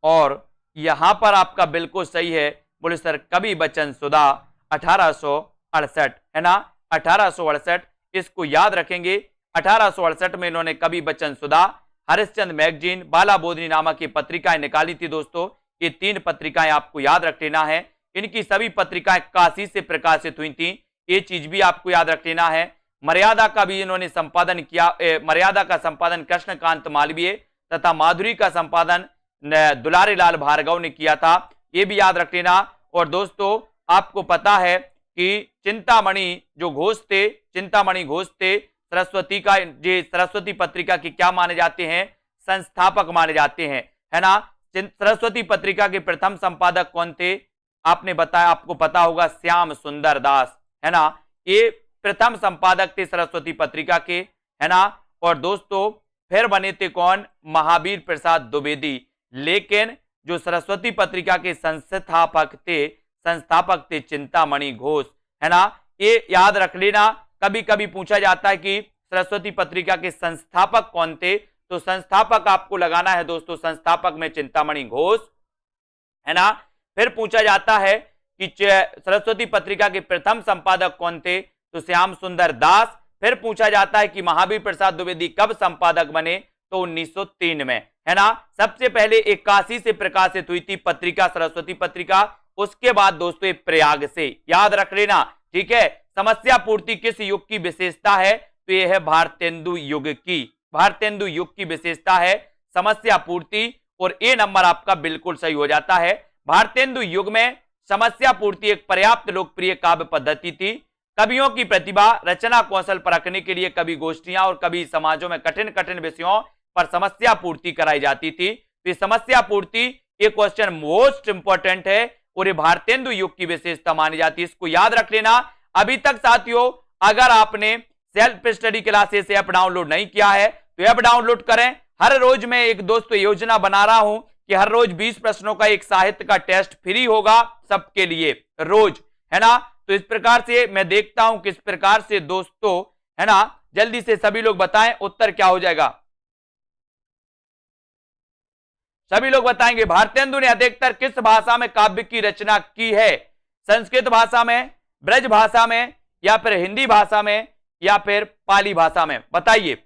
और यहां पर आपका बिल्कुल सही है। बोले सर कवि बचन सुधा 1868, है ना, 1868। इसको याद रखेंगे। 1868 में इन्होंने कवि बचन सुधा, हरिश्चंद्र मैगजीन, बाला बोधनी नामक की पत्रिकाएं निकाली थी दोस्तों। ये 3 पत्रिकाएं आपको याद रख लेना है। इनकी सभी पत्रिकाएं काशी से प्रकाशित हुई थी, ये चीज भी आपको याद रख लेना है। मर्यादा का भी इन्होंने संपादन किया, मर्यादा का संपादन कृष्णकांत मालवीय तथा माधुरी का संपादन दुलारी लाल भार्गव ने किया था, ये भी याद रख लेना। और दोस्तों आपको पता है कि चिंतामणि जो घोष थे, चिंतामणि घोष थे, सरस्वती का, ये सरस्वती पत्रिका के क्या माने जाते हैं? संस्थापक माने जाते हैं, है ना। सरस्वती पत्रिका के प्रथम संपादक कौन थे? आपने बताया, आपको पता होगा, श्याम सुंदर दास, है ना। ये प्रथम संपादक थे सरस्वती पत्रिका के, है ना। और दोस्तों फिर बने थे कौन? महावीर प्रसाद द्विवेदी। लेकिन जो सरस्वती पत्रिका के संस्थापक थे चिंतामणि घोष, है ना। ये याद रख लेना। कभी कभी पूछा जाता है कि सरस्वती पत्रिका के संस्थापक कौन थे, तो संस्थापक आपको लगाना है दोस्तों, संस्थापक में चिंतामणि घोष, है ना। फिर पूछा जाता है कि सरस्वती पत्रिका के प्रथम संपादक कौन थे, तो श्याम सुंदर दास। फिर पूछा जाता है कि महावीर प्रसाद द्विवेदी कब संपादक बने, तो 1903 में, है ना। सबसे पहले एक काशी से प्रकाशित हुई थी पत्रिका सरस्वती पत्रिका, उसके बाद दोस्तों प्रयाग से, याद रख लेना, ठीक है। समस्या पूर्ति किस युग की विशेषता है, तो यह है भारतेंदु युग की, भारतेंदु युग की विशेषता है समस्या पूर्ति। और ए नंबर आपका बिल्कुल सही हो जाता है। भारतेंदु युग में समस्या पूर्ति एक पर्याप्त लोकप्रिय काव्य पद्धति थी। कवियों की प्रतिभा, रचना कौशल परखने के लिए कवि गोष्ठियां और कवि समाजों में कठिन कठिन विषयों पर समस्या पूर्ति कराई जाती थी। तो समस्या पूर्ति ये क्वेश्चन मोस्ट इंपॉर्टेंट है और ये भारतेंदु युग की विशेषता मानी जाती है, इसको याद रख लेना। अभी तक साथियों अगर आपने self study classes app download नहीं किया है तो ऐप डाउनलोड करें। हर रोज मैं एक दोस्तों योजना बना रहा हूं कि हर रोज 20 प्रश्नों का एक साहित्य का टेस्ट फ्री होगा सबके लिए रोज, है ना। तो इस प्रकार से मैं देखता हूं किस प्रकार से दोस्तों, है ना, जल्दी से सभी लोग बताएं उत्तर क्या हो जाएगा। सभी लोग बताएंगे भारतेंदु ने अधिकतर किस भाषा में काव्य की रचना की है? संस्कृत भाषा में, ब्रज भाषा में, या फिर हिंदी भाषा में, या फिर पाली भाषा में? बताइए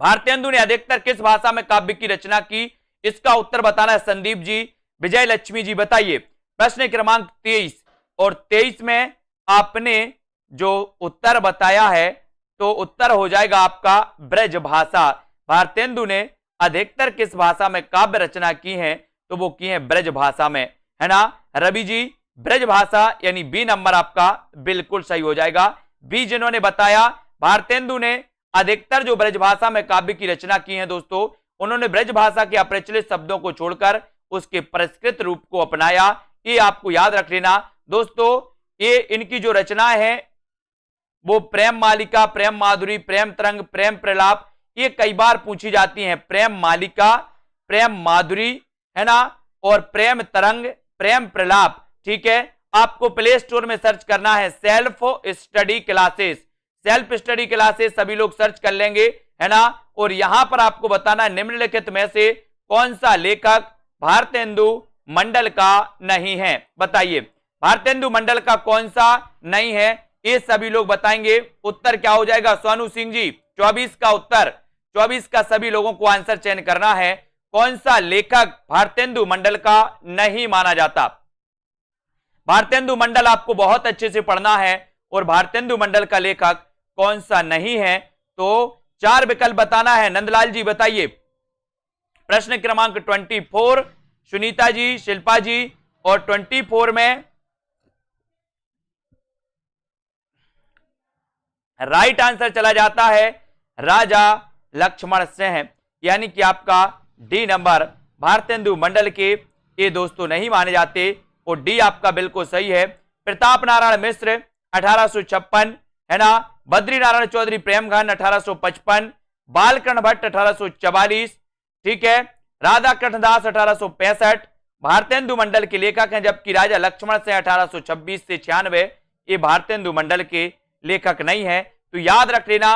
भारतेंदु ने अधिकतर किस भाषा में काव्य की रचना की? इसका उत्तर बताना है संदीप जी, विजय लक्ष्मी जी बताइए। प्रश्न क्रमांक 23 और 23 में आपने जो उत्तर बताया है तो उत्तर हो जाएगा आपका ब्रज भाषा। भारतेंदु ने अधिकतर किस भाषा में काव्य रचना की है? तो वो की है ब्रज भाषा में, है ना। रवि जी ब्रज भाषा यानी बी नंबर आपका बिल्कुल सही हो जाएगा। बी जिन्होंने बताया भारतेंदु ने अधिकतर जो ब्रज भाषा में काव्य की रचना की है दोस्तों, उन्होंने ब्रज भाषा के अप्रचलित शब्दों को छोड़कर उसके परिष्कृत रूप को अपनाया। ये आपको याद रख लेना दोस्तों। ये इनकी जो रचनाएं हैं वो प्रेम मालिका, प्रेम माधुरी, प्रेम तरंग, प्रेम प्रलाप, ये कई बार पूछी जाती हैं। प्रेम मालिका, प्रेम माधुरी, है ना, और प्रेम तरंग, प्रेम प्रलाप। ठीक है, आपको प्ले स्टोर में सर्च करना है self study classes, self study classes सभी लोग सर्च कर लेंगे, है ना। और यहां पर आपको बताना है निम्नलिखित में से कौन सा लेखक भारतेंदु मंडल का नहीं है? बताइए भारतेंदु मंडल का कौन सा नहीं है? ये सभी लोग बताएंगे। उत्तर क्या हो जाएगा सोनू सिंह जी? 24 का उत्तर, 24 का सभी लोगों को आंसर चयन करना है। कौन सा लेखक भारतेंदु मंडल का नहीं माना जाता? भारतेंदु मंडल आपको बहुत अच्छे से पढ़ना है और भारतेंदु मंडल का लेखक कौन सा नहीं है? तो 4 विकल्प बताना है। नंदलाल जी बताइए। प्रश्न क्रमांक 24 सुनीता जी, शिल्पा जी, और 24 में राइट आंसर चला जाता है राजा लक्ष्मण सिंह, यानी कि आपका डी नंबर भारतेंदु मंडल के ये दोस्तों नहीं माने जाते और डी आपका बिल्कुल सही है। प्रताप नारायण मिश्र 1856, है ना। बद्री नारायण चौधरी प्रेमघन 1855, बालकृष्ण भट्ट 1844, ठीक है। राधा कृष्णदास 1865 भारतेंदु मंडल के लेखक हैं, जबकि राजा लक्ष्मण सिंह 1826 से 96 ये भारतेंदु मंडल के लेखक नहीं है। तो याद रख लेना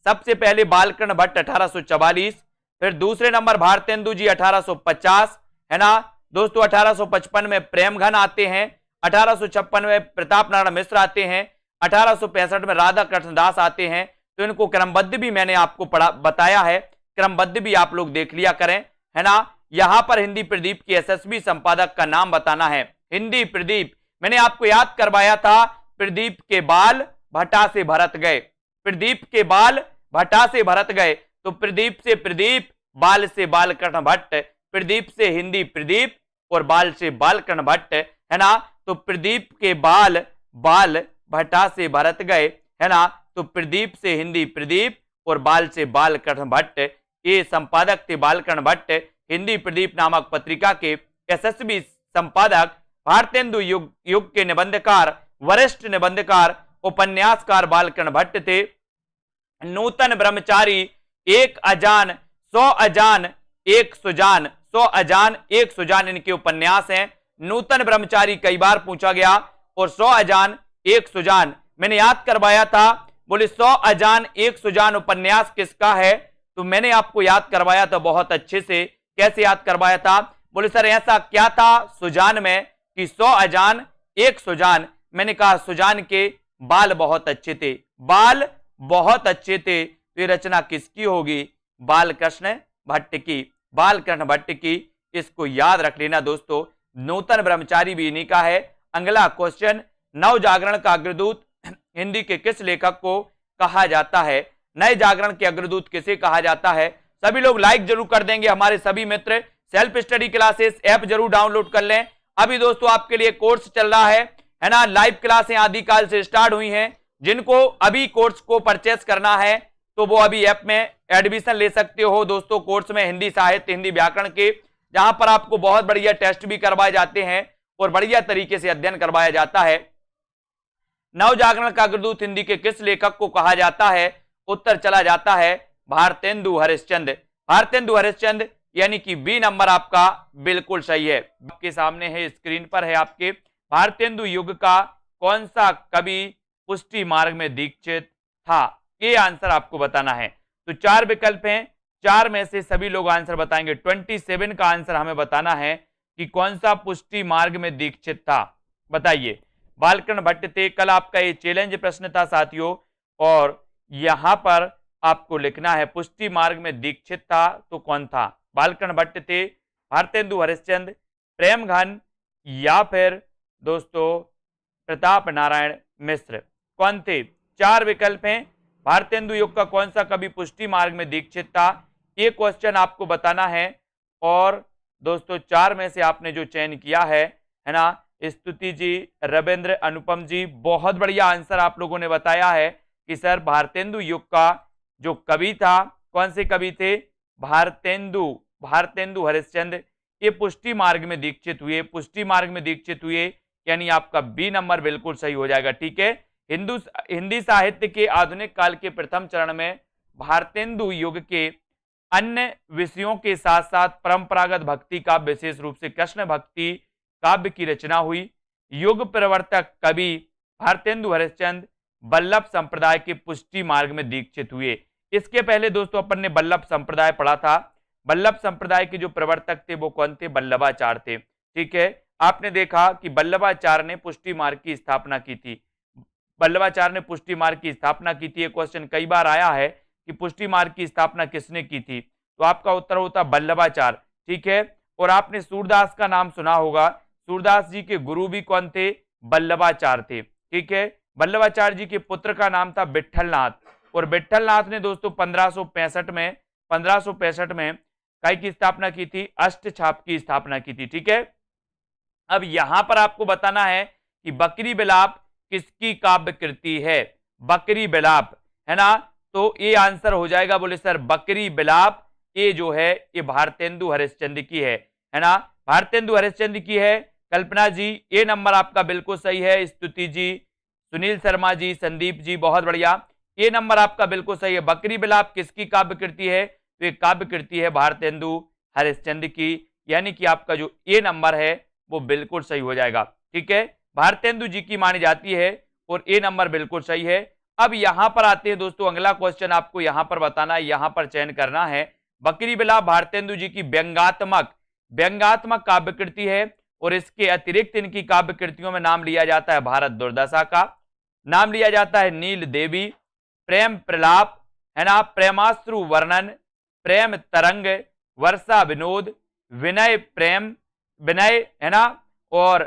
सबसे पहले बालकृष्ण भट्ट 1844, फिर दूसरे नंबर भारतेंदु जी 1850, है ना दोस्तों। 1855 में प्रेमघन आते हैं, 1856 में प्रताप नारायण मिश्र आते हैं, 1865 में राधा कृष्णदास आते हैं। तो इनको क्रमबद्ध भी मैंने आपको बताया है, क्रमबद्ध भी आप लोग देख लिया करें, है ना। यहां पर हिंदी प्रदीप के यशस्वी संपादक का नाम बताना है। हिंदी प्रदीप मैंने आपको याद करवाया था, प्रदीप के बाल भट्टा से भरत गए, प्रदीप के बाल भट्टा से भरत गए। तो प्रदीप से प्रदीप, बाल से बालकृष्ण भट्ट, प्रदीप से हिंदी प्रदीप और बाल से बालकृष्ण भट्ट, है ना। तो प्रदीप के बाल बाल भट्टा से भरत गए, है ना। तो प्रदीप से हिंदी प्रदीप और बाल से बालकृष्ण भट्ट, ये संपादक थे बालकृष्ण भट्ट। हिंदी प्रदीप नामक पत्रिका के यशस्वी संपादक भारतेंदु युग के निबंधकार, वरिष्ठ निबंधकार, उपन्यासकार बालकृष्ण भट्ट थे। नूतन ब्रह्मचारी, एक अजान, 100 अजान, एक सुजान, 100 अजान, एक सुजान इनके उपन्यास हैं। नूतन ब्रह्मचारी कई बार पूछा गया और 100 अजान, एक सुजान मैंने याद करवाया था। बोले 100 अजान, एक सुजान उपन्यास किसका है? तो मैंने आपको याद करवाया था बहुत अच्छे से। कैसे याद करवाया था? बोले सर ऐसा क्या था सुजान में कि 100 अजान, एक सुजान? मैंने कहा सुजान के बाल बहुत अच्छे थे, बाल बहुत अच्छे थे। तो ये रचना किसकी होगी? बालकृष्ण भट्ट की, बालकृष्ण भट्ट की। इसको याद रख लेना दोस्तों। नूतन ब्रह्मचारी भी इन्हीं का है। अगला क्वेश्चन, नव जागरण का अग्रदूत हिंदी के किस लेखक को कहा जाता है? नए जागरण के अग्रदूत किसे कहा जाता है? सभी लोग लाइक जरूर कर देंगे। हमारे सभी मित्र सेल्फ स्टडी क्लासेस ऐप जरूर डाउनलोड कर लें। अभी दोस्तों आपके लिए कोर्स चल रहा है ना। लाइव क्लासें आदिकाल से स्टार्ट हुई हैं। जिनको अभी कोर्स को परचेस करना है तो वो अभी ऐप में एडमिशन ले सकते हो दोस्तों। कोर्स में हिंदी साहित्य, हिंदी व्याकरण के जहां पर आपको बहुत बढ़िया टेस्ट भी करवाए जाते हैं और बढ़िया तरीके से अध्ययन करवाया जाता है। नवजागरण का अग्रदूत हिंदी के किस लेखक को कहा जाता है? उत्तर चला जाता है भारतेंदु हरिश्चंद्र। भारतेंदु हरिश्चंद्र यानी कि बी नंबर आपका बिल्कुल सही है। आपके सामने है, स्क्रीन पर है आपके, भारतेंदु युग का कौन सा कवि पुष्टि मार्ग में दीक्षित था? ये आंसर आपको बताना है। तो 4 विकल्प हैं, 4 में से सभी लोग आंसर बताएंगे। 27 का आंसर हमें बताना है कि कौन सा पुष्टि मार्ग में दीक्षित था, बताइए। बालकृष्ण भट्ट थे। कल आपका ये चैलेंज प्रश्न था साथियों, और यहां पर आपको लिखना है पुष्टि मार्ग में दीक्षित था तो कौन था? बालकृष्ण भट्ट थे, भारतेंदु हरिश्चंद्र, प्रेमघन, या फिर दोस्तों प्रताप नारायण मिश्र। कौन थे? 4 विकल्प हैं। भारतेंदु युग का कौन सा कवि पुष्टि मार्ग में दीक्षित था, ये क्वेश्चन आपको बताना है। और दोस्तों 4 में से आपने जो चयन किया है ना, स्तुति जी, रविंद्र, अनुपम जी, बहुत बढ़िया आंसर आप लोगों ने बताया है कि सर भारतेंदु युग का जो कवि था, कौन से कवि थे? भारतेंदु हरिश्चंद्र। ये पुष्टि मार्ग में दीक्षित हुए, पुष्टि मार्ग में दीक्षित हुए, यानी आपका बी नंबर बिल्कुल सही हो जाएगा। ठीक है। हिंदी साहित्य के आधुनिक काल के प्रथम चरण में भारतेंदु युग के अन्य विषयों के साथ साथ परंपरागत भक्ति काव्य, विशेष रूप से कृष्ण भक्ति काव्य की रचना हुई। युग प्रवर्तक कवि भारतेंदु हरिश्चंद्र बल्लभ संप्रदाय के पुष्टि मार्ग में दीक्षित हुए। इसके पहले दोस्तों अपन ने बल्लभ संप्रदाय पढ़ा था। बल्लभ संप्रदाय के जो प्रवर्तक थे वो कौन थे? बल्लभाचार्य थे। ठीक है। आपने देखा कि बल्लभाचार्य ने पुष्टि मार्ग की स्थापना की थी। बल्लभाचार्य ने पुष्टि मार्ग की स्थापना की थी। ये क्वेश्चन कई बार आया है कि पुष्टि मार्ग की स्थापना किसने की थी, तो आपका उत्तर होता बल्लभाचार्य। ठीक है। और आपने सूरदास का नाम सुना होगा। सूरदास जी के गुरु भी कौन थे? बल्लभाचार्य थे। ठीक है। बल्लभाचार्य जी के पुत्र का नाम था विट्ठलनाथ, और विट्ठलनाथ ने दोस्तों 1565 में काय की स्थापना की थी? अष्टछाप की स्थापना की थी। ठीक है। अब यहां पर आपको बताना है कि बकरी बिलाप किसकी काव्य कृति है? बकरी बिलाप, है ना, तो ये आंसर हो जाएगा, बोले सर बकरी बिलाप, ये जो है ये भारतेंदु हरिश्चंद्र की है ना, भारतेंदु हरिश्चंद्र की है। कल्पना जी, ये नंबर आपका बिल्कुल सही है। स्तुति जी, सुनील शर्मा जी, संदीप जी, बहुत बढ़िया, ये नंबर आपका बिल्कुल सही है। बकरी बिलाप किसकी काव्य कृति है? तो ये काव्य कृति है भारतेंदु हरिश्चंद्र की, यानी कि आपका जो ये नंबर है वो बिल्कुल सही हो जाएगा। ठीक है। भारतेंदु जी की मानी जाती है और ए नंबर बिल्कुल सही है। अब यहां पर आते हैं दोस्तों, अगला क्वेश्चन आपको यहां पर बताना है, यहां पर चयन करना है। बकरी बिलाप भारतेंदु जी की व्यंग्यात्मक काव्य कृति है, और इसके अतिरिक्त इनकी काव्य कृतियों में नाम लिया जाता है भारत दुर्दशा का, नाम लिया जाता है नील देवी, प्रेम प्रलाप, है ना, प्रेमाश्रु वर्णन, प्रेम तरंग, वर्षा विनोद, विनय प्रेम विनय, है ना, और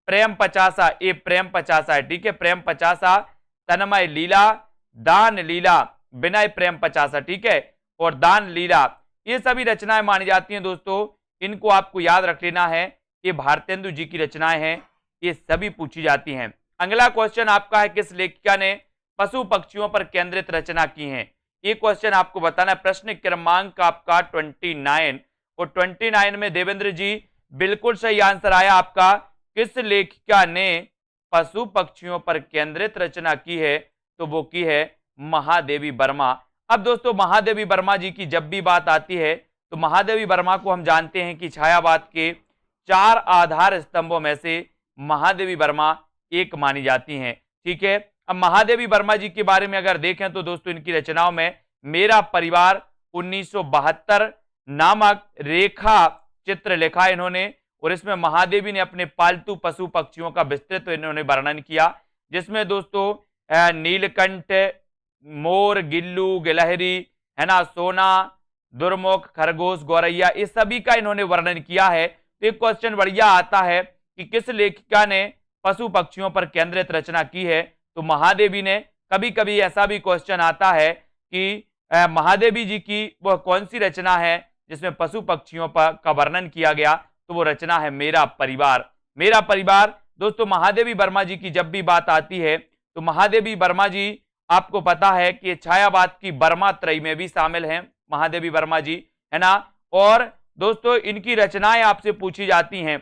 प्रेम पचासा, ये प्रेम पचासा है। ठीक है। प्रेम पचासा, तन्मय लीला, दान लीला, विनय प्रेम पचासा। ठीक है। और दान लीला, ये सभी रचनाएं मानी जाती हैं दोस्तों, इनको आपको याद रख लेना है, ये भारतेंदु जी की रचनाएं हैं, ये सभी पूछी जाती हैं। अगला क्वेश्चन आपका है, किस लेखिका ने पशु पक्षियों पर केंद्रित रचना की है? ये क्वेश्चन आपको बताना है। प्रश्न क्रमांक आपका 29, और 29 में देवेंद्र जी बिल्कुल सही आंसर आया आपका। किस लेखिका ने पशु पक्षियों पर केंद्रित रचना की है? तो वो की है महादेवी वर्मा। अब दोस्तों महादेवी वर्मा जी की जब भी बात आती है तो महादेवी वर्मा को हम जानते हैं कि छायावाद के 4 आधार स्तंभों में से महादेवी वर्मा एक मानी जाती हैं। ठीक है। अब महादेवी वर्मा जी के बारे में अगर देखें तो दोस्तों इनकी रचनाओं में मेरा परिवार 1972 नामक रेखा चित्र लिखा इन्होंने, और इसमें महादेवी ने अपने पालतू पशु पक्षियों का विस्तृत इन्होंने वर्णन किया, जिसमें दोस्तों नीलकंठ, मोर, गिल्लू, गिलहरी, है ना, सोना, दुर्मुख, खरगोश, गौरैया, इस सभी का इन्होंने वर्णन किया है। तो एक क्वेश्चन बढ़िया आता है कि किस लेखिका ने पशु पक्षियों पर केंद्रित रचना की है? तो महादेवी ने। कभी कभी ऐसा भी क्वेश्चन आता है कि महादेवी जी की वह कौन सी रचना है जिसमें पशु पक्षियों पर का वर्णन किया गया? तो वो रचना है मेरा परिवार। मेरा परिवार। दोस्तों महादेवी वर्मा जी की जब भी बात आती है तो महादेवी वर्मा जी आपको पता है कि छायावाद की वर्मा त्रयी में भी शामिल हैं महादेवी वर्मा जी, है ना, और दोस्तों इनकी रचनाएं आपसे पूछी जाती हैं।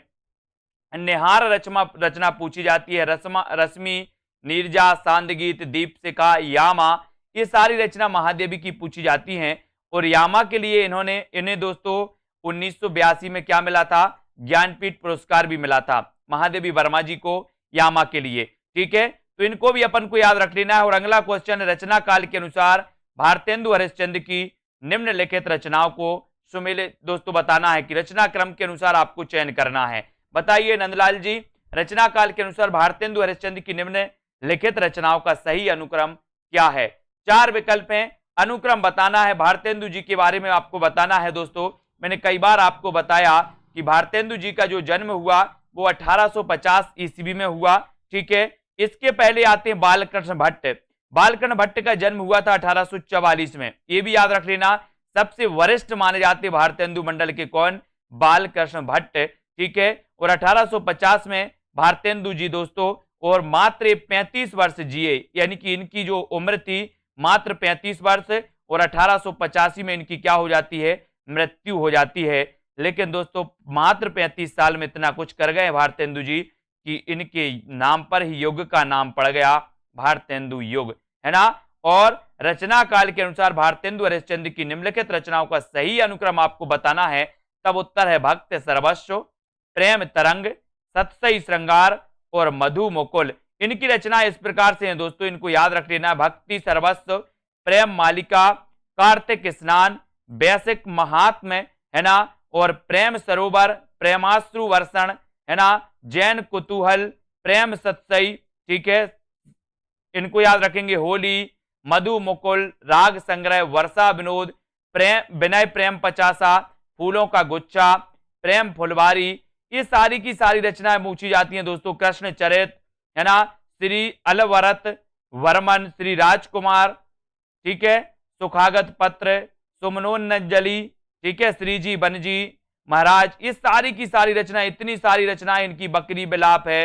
निहार रचना पूछी जाती है, रश्मि, नीरजा, सांदगीत, दीपशिखा, यामा, ये सारी रचना महादेवी की पूछी जाती हैं। और यामा के लिए इन्हें दोस्तों 1982 में क्या मिला था, ज्ञानपीठ पुरस्कार भी मिला था महादेवी वर्मा जी को यामा के लिए। ठीक है, तो इनको भी अपन को याद रख लेना है। और अगला क्वेश्चन, रचना काल के अनुसार भारतेंदु हरिश्चंद्र की निम्नलिखित रचनाओं को सुमेलित दोस्तों बताना है कि रचना क्रम के अनुसार आपको चयन करना है। बताइए नंदलाल जी, रचना काल के अनुसार भारतेंदु हरिश्चंद्र की निम्नलिखित रचनाओं का सही अनुक्रम क्या है? 4 विकल्प हैं, अनुक्रम बताना है। भारतेंदु जी के बारे में आपको बताना है दोस्तों। मैंने कई बार आपको बताया कि भारतेंदु जी का जो जन्म हुआ वो 1850 ईस्वी में हुआ। ठीक है, इसके पहले आते हैं बालकृष्ण भट्ट। बालकृष्ण भट्ट का जन्म हुआ था 1844 में, ये भी याद रख लेना। सबसे वरिष्ठ माने जाते भारतेंदु मंडल के कौन? बालकृष्ण भट्ट। ठीक है, और 1850 में भारतेंदु जी दोस्तों और मात्र 35 वर्ष जिए, यानी कि इनकी जो उम्र थी मात्र 35 वर्ष, और 1885 में इनकी क्या हो जाती है? मृत्यु हो जाती है। लेकिन दोस्तों मात्र 35 साल में इतना कुछ कर गए भारतेंदु जी कि इनके नाम पर ही युग का नाम पड़ गया भारतेंदु युग, है ना। और रचना काल के अनुसार भारतेंदु हरिश्चंद्र की निम्नलिखित रचनाओं का सही अनुक्रम आपको बताना है। तब उत्तर है भक्त सर्वस्व, प्रेम तरंग, सतसई श्रृंगार और मधु मुकुल। इनकी रचना इस प्रकार से हैं दोस्तों, इनको याद रख लेना। भक्ति सर्वस्व, प्रेम मालिका, कार्तिक स्नान, वैसिक महात्म्य, है ना, और प्रेम सरोवर, प्रेमाश्रु वर्षण, है ना, जैन कुतूहल, प्रेम सतसई। ठीक है, इनको याद रखेंगे। होली, मधु मुकुल, राग संग्रह, वर्षा विनोद, प्रेम विनय, प्रेम पचासा, फूलों का गुच्छा, प्रेम फुलवारी, ये सारी की सारी रचनाएं पूछी जाती हैं दोस्तों। कृष्ण चरित, है ना, श्री अलवरत वर्मन, श्री राजकुमार, ठीक है, सुखागत पत्र, सुमनोन्नजली, ठीक है, श्रीजी बनजी महाराज, ये सारी की सारी रचनाएं, इतनी सारी रचनाएं इनकी। बकरी बिलाप है,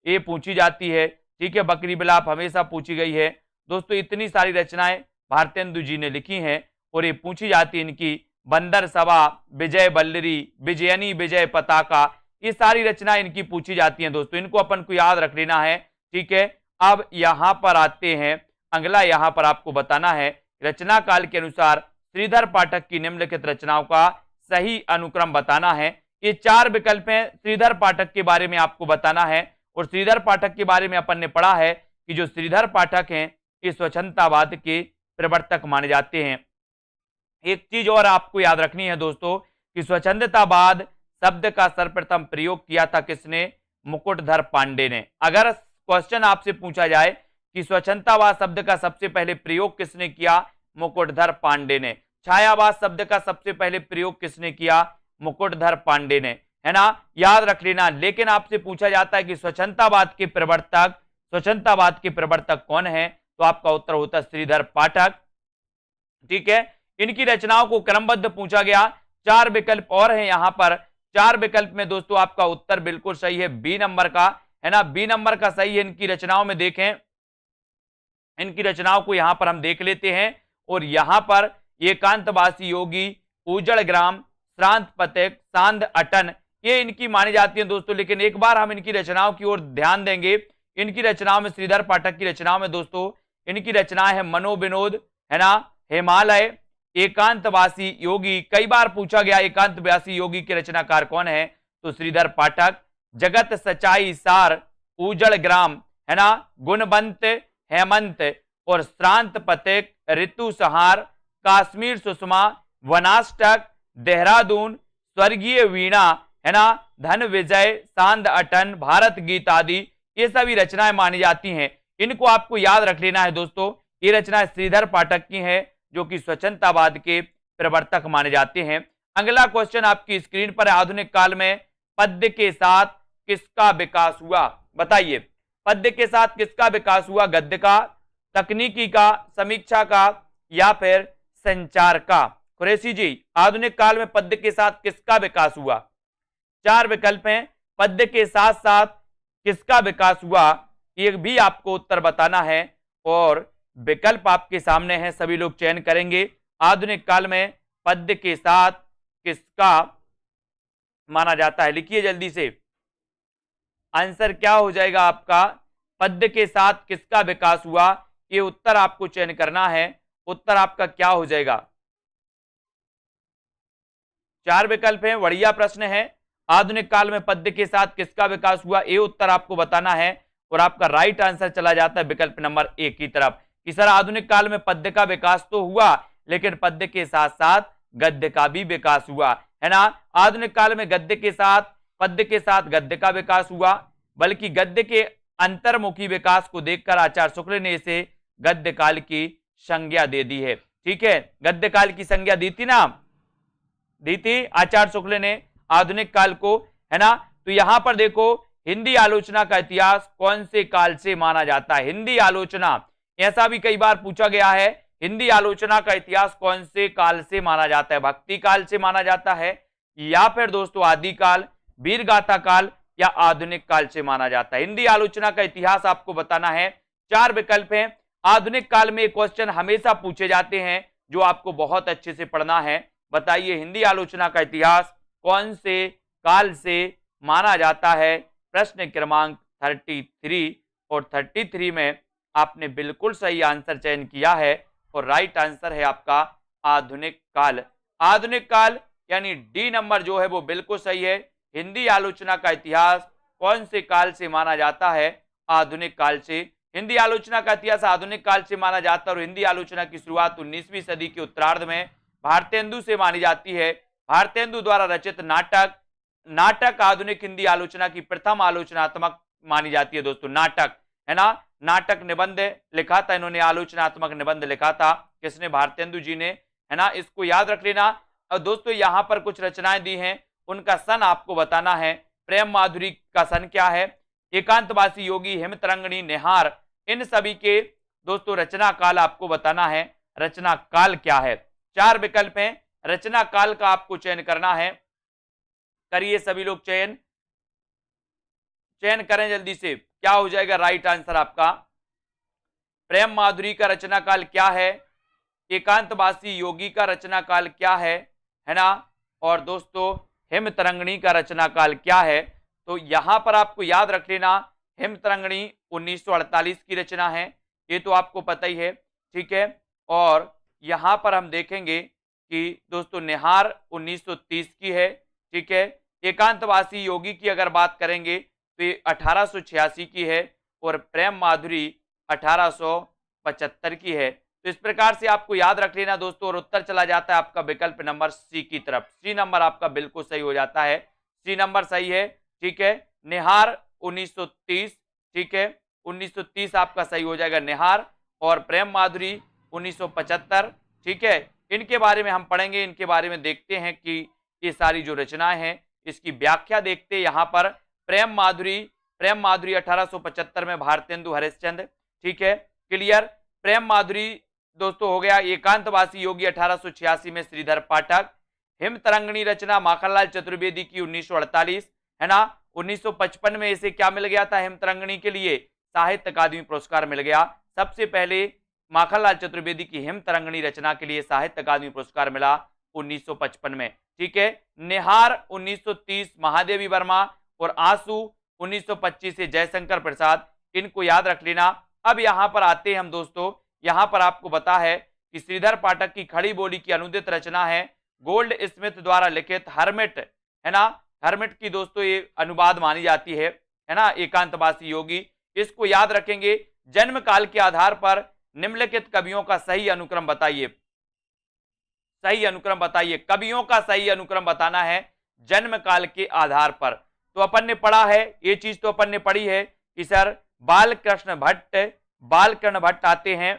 ये पूछी जाती है। ठीक है, बकरी बिलाप हमेशा पूछी गई है दोस्तों। इतनी सारी रचनाएं भारतेंदु जी ने लिखी हैं और ये पूछी जाती है इनकी। बंदर सभा, विजय बल्लरी, विजयनी विजय पताका, ये सारी रचनाएं इनकी पूछी जाती हैं दोस्तों। इनको अपन को याद रख लेना है। ठीक है, अब यहां पर आते हैं, अगला यहां पर आपको बताना है रचना काल के अनुसार श्रीधर पाठक की निम्नलिखित रचनाओं का सही अनुक्रम बताना है। ये 4 विकल्प हैं, श्रीधर पाठक के बारे में आपको बताना है। और श्रीधर पाठक के बारे में अपन ने पढ़ा है कि जो श्रीधर पाठक हैं ये स्वच्छंदतावाद के प्रवर्तक माने जाते हैं। एक चीज और आपको याद रखनी है दोस्तों कि स्वच्छंदतावाद शब्द का सर्वप्रथम प्रयोग किया था किसने? मुकुटधर पांडे ने। अगर क्वेश्चन आपसे पूछा जाए कि स्वच्छंदतावाद शब्द का सबसे पहले प्रयोग किसने किया? मुकुटधर पांडे ने। छायावाद शब्द का सबसे पहले प्रयोग किसने किया? मुकुटधर पांडे ने, है ना, याद रख लेना। लेकिन आपसे पूछा जाता है कि स्वच्छंदतावाद के प्रवर्तक कौन है? तो आपका उत्तर होता है श्रीधर पाठक। ठीक है, इनकी रचनाओं को क्रमबद्ध पूछा गया। 4 विकल्प और हैं यहां पर। 4 विकल्प में दोस्तों आपका उत्तर बिल्कुल सही है, बी नंबर का, है ना, बी नंबर का सही है। इनकी रचनाओं में देखें, इनकी रचनाओं को यहां पर हम देख लेते हैं। और यहां पर एकांतवासी योगी, उजड़ ग्राम, श्रांत पथिक, सांध अटन, ये इनकी मानी जाती है दोस्तों। लेकिन एक बार हम इनकी रचनाओं की ओर ध्यान देंगे। इनकी रचनाओं में, श्रीधर पाठक की रचनाओं में दोस्तों, इनकी रचनाएं है मनोविनोद, है ना, हिमालय, एकांतवासी योगी। कई बार पूछा गया एकांतवासी योगी के रचनाकार कौन है? तो श्रीधर पाठक। जगत सच्चाई सार, उजड़ ग्राम, है ना, गुणवंत, हेमंत और श्रांत पथिक, ऋतु सहार, काश्मीर सुषमा, वनाष्टक, देहरादून, स्वर्गीय वीणा, है ना, धन विजय, सांध अटन, भारत गीत आदि, ये सभी रचनाएं मानी जाती हैं। इनको आपको याद रख लेना है दोस्तों। ये रचनाएं श्रीधर पाठक की हैं जो कि स्वच्छंदतावाद के प्रवर्तक माने जाते हैं। अगला क्वेश्चन आपकी स्क्रीन पर है। आधुनिक काल में पद्य के साथ किसका विकास हुआ? बताइए, पद्य के साथ किसका विकास हुआ? गद्य का, तकनीकी का, समीक्षा का या फिर संचार का? कुरैशी जी, आधुनिक काल में पद्य के साथ किसका विकास हुआ? 4 विकल्प हैं। पद्य के साथ साथ किसका विकास हुआ, ये भी आपको उत्तर बताना है। और विकल्प आपके सामने हैं, सभी लोग चयन करेंगे। आधुनिक काल में पद्य के साथ किसका माना जाता है? लिखिए जल्दी से, आंसर क्या हो जाएगा आपका? पद्य के साथ किसका विकास हुआ? ये उत्तर आपको चयन करना है। उत्तर आपका क्या हो जाएगा? 4 विकल्प हैं, बढ़िया प्रश्न है। आधुनिक काल में पद्य के साथ किसका विकास हुआ, ये उत्तर आपको बताना है। और आपका राइट आंसर चला जाता है विकल्प नंबर ए की तरफ कि सर आधुनिक काल में पद्य का विकास तो हुआ, लेकिन पद्य के साथ साथ गद्य का भी विकास हुआ, है ना। आधुनिक काल में गद्य के साथ, पद्य के साथ गद्य का विकास हुआ, बल्कि गद्य के अंतर्मुखी विकास को देखकर आचार्य शुक्ल ने इसे गद्य काल की संज्ञा दे दी है। ठीक है, गद्य काल की संज्ञा दी थी ना, दी थी आचार्य शुक्ल ने आधुनिक काल को, है ना। तो यहां पर देखो, हिंदी आलोचना का इतिहास कौन से काल से माना जाता है? हिंदी आलोचना, ऐसा भी कई बार पूछा गया है, हिंदी आलोचना का इतिहास कौन से काल से माना जाता है? भक्ति काल से माना जाता है, या फिर दोस्तों आदिकाल, वीर गाथा काल, या आधुनिक काल से माना जाता है? हिंदी आलोचना का इतिहास आपको बताना है। 4 विकल्प हैं। आधुनिक काल में क्वेश्चन हमेशा पूछे जाते हैं, जो आपको बहुत अच्छे से पढ़ना है। बताइए, हिंदी आलोचना का इतिहास कौन से काल से माना जाता है? प्रश्न क्रमांक 33 और 33 में आपने बिल्कुल सही आंसर चयन किया है, और राइट आंसर है आपका आधुनिक काल। आधुनिक काल यानी डी नंबर जो है वो बिल्कुल सही है। हिंदी आलोचना का इतिहास कौन से काल से माना जाता है? आधुनिक काल से। हिंदी आलोचना का इतिहास आधुनिक काल से माना जाता है, और हिंदी आलोचना की शुरुआत 19वीं सदी के उत्तरार्ध में भारतेंदु से मानी जाती है। भारतेंदु द्वारा रचित नाटक आधुनिक हिंदी आलोचना की प्रथम आलोचनात्मक मानी जाती है दोस्तों। नाटक, है ना, नाटक निबंध लिखा था इन्होंने, आलोचनात्मक निबंध लिखा था, किसने? भारतेंदु जी ने, है ना। इसको याद रख लेना। और दोस्तों यहां पर कुछ रचनाएं दी हैं, उनका सन आपको बताना है। प्रेम माधुरी का सन क्या है? एकांतवासी योगी, हिमतरंगिणी, निहार, इन सभी के दोस्तों रचना काल आपको बताना है। रचना काल क्या है? 4 विकल्प हैं, रचना काल का आपको चयन करना है। करिए सभी लोग चयन करें जल्दी से, क्या हो जाएगा राइट आंसर आपका? प्रेम माधुरी का रचना काल क्या है? एकांतवासी योगी का रचना काल क्या है ना। और दोस्तों हिमतरंगिणी का रचना काल क्या है? तो यहां पर आपको याद रख लेना, हिमतरंगिणी 1948 की रचना है, ये तो आपको पता ही है। ठीक है, और यहां पर हम देखेंगे कि दोस्तों निहार 1930 की है। ठीक है, एकांतवासी योगी की अगर बात करेंगे तो ये 1886 की है, और प्रेम माधुरी 1875 की है। तो इस प्रकार से आपको याद रख लेना दोस्तों, और उत्तर चला जाता है आपका विकल्प नंबर सी की तरफ। सी नंबर आपका बिल्कुल सही हो जाता है, सी नंबर सही है। ठीक है, निहार 1930, ठीक है, 1930 आपका सही हो जाएगा निहार, और प्रेम माधुरी 1975। ठीक है, इनके बारे में हम पढ़ेंगे, इनके बारे में देखते हैं कि ये सारी जो रचनाएं हैं इसकी व्याख्या देखते हैं। यहाँ पर प्रेम माधुरी 1875 में भारतेंदु हरिश्चंद्र। ठीक है, क्लियर। प्रेम माधुरी दोस्तों हो गया। एकांतवासी योगी 1886 में श्रीधर पाठक। हिमतरंगिणी रचना माखनलाल चतुर्वेदी की 1948, है ना। 1955 में इसे क्या मिल गया था? हिमतरंगिणी के लिए साहित्य अकादमी पुरस्कार मिल गया। सबसे पहले माखनलाल चतुर्वेदी की हिमतरंगिणी रचना के लिए साहित्य अकादमी पुरस्कार मिला 1955 में। ठीक है, निहार 1930 महादेवी वर्मा, और आंसू 1925 से जयशंकर प्रसाद। इनको याद रख लेना। अब यहां पर आते हैं हम दोस्तों, यहां पर आपको बता है कि श्रीधर पाठक की खड़ी बोली की अनुदित रचना है गोल्ड स्मिथ द्वारा लिखित हर्मिट, है ना। हर्मिट की दोस्तों ये अनुवाद मानी जाती है ना, एकांतवासी योगी। इसको याद रखेंगे। जन्म काल के आधार पर निम्नलिखित कवियों का सही अनुक्रम बताइए। सही अनुक्रम बताइए, कवियों का सही अनुक्रम बताना है जन्म काल के आधार पर। तो अपन ने पढ़ा है, ये चीज तो अपन ने पढ़ी है कि सर बालकृष्ण भट्ट आते हैं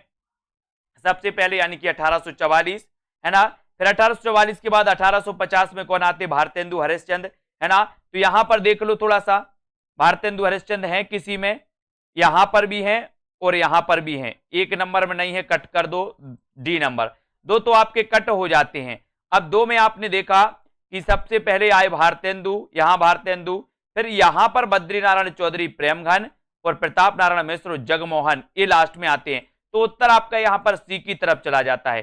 सबसे पहले, यानी कि 1844, है ना। फिर 1844 के बाद 1850 में कौन आते? भारतेंदु हरिश्चंद्र, है ना। तो यहां पर देख लो थोड़ा सा, भारतेंदु हरिश्चंद्र हैं किसी में, यहां पर भी हैं और यहां पर भी हैं। एक नंबर में नहीं है, कट कर दो, डी नंबर। दो तो आपके कट हो जाते हैं। अब दो में आपने देखा कि सबसे पहले आए भारतेंदु, यहां भारतेंदु, फिर यहां पर बद्रीनारायण चौधरी प्रेमघन, और प्रताप नारायण मिश्र जगमोहन, ये लास्ट में आते हैं। तो उत्तर आपका यहां पर सी की तरफ चला जाता है।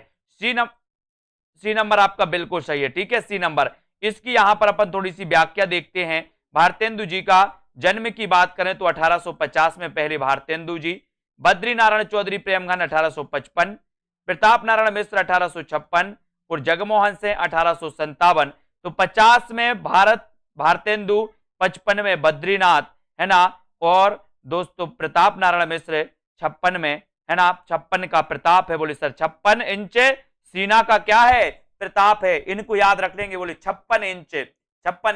सी नंबर आपका बिल्कुल सही है। ठीक है, सी नंबर। इसकी यहां पर अपन थोड़ी सी व्याख्या देखते हैं। भारतेंदु जी का जन्म की बात करें तो 1850 में पहले भारतेंदु जी, बद्री नारायण चौधरी प्रेमघन 1855, प्रताप नारायण मिश्र 1856 और जगमोहन सिंह 1857। तो 50 में भारतेंदु, 55 में बद्रीनाथ, है ना, और दोस्तों प्रताप नारायण मिश्र 56 में, है ना, 56 का प्रताप है। बोले सर 56 इंच सीना का क्या है? प्रताप है। इनको याद रख लेंगे। बोले 56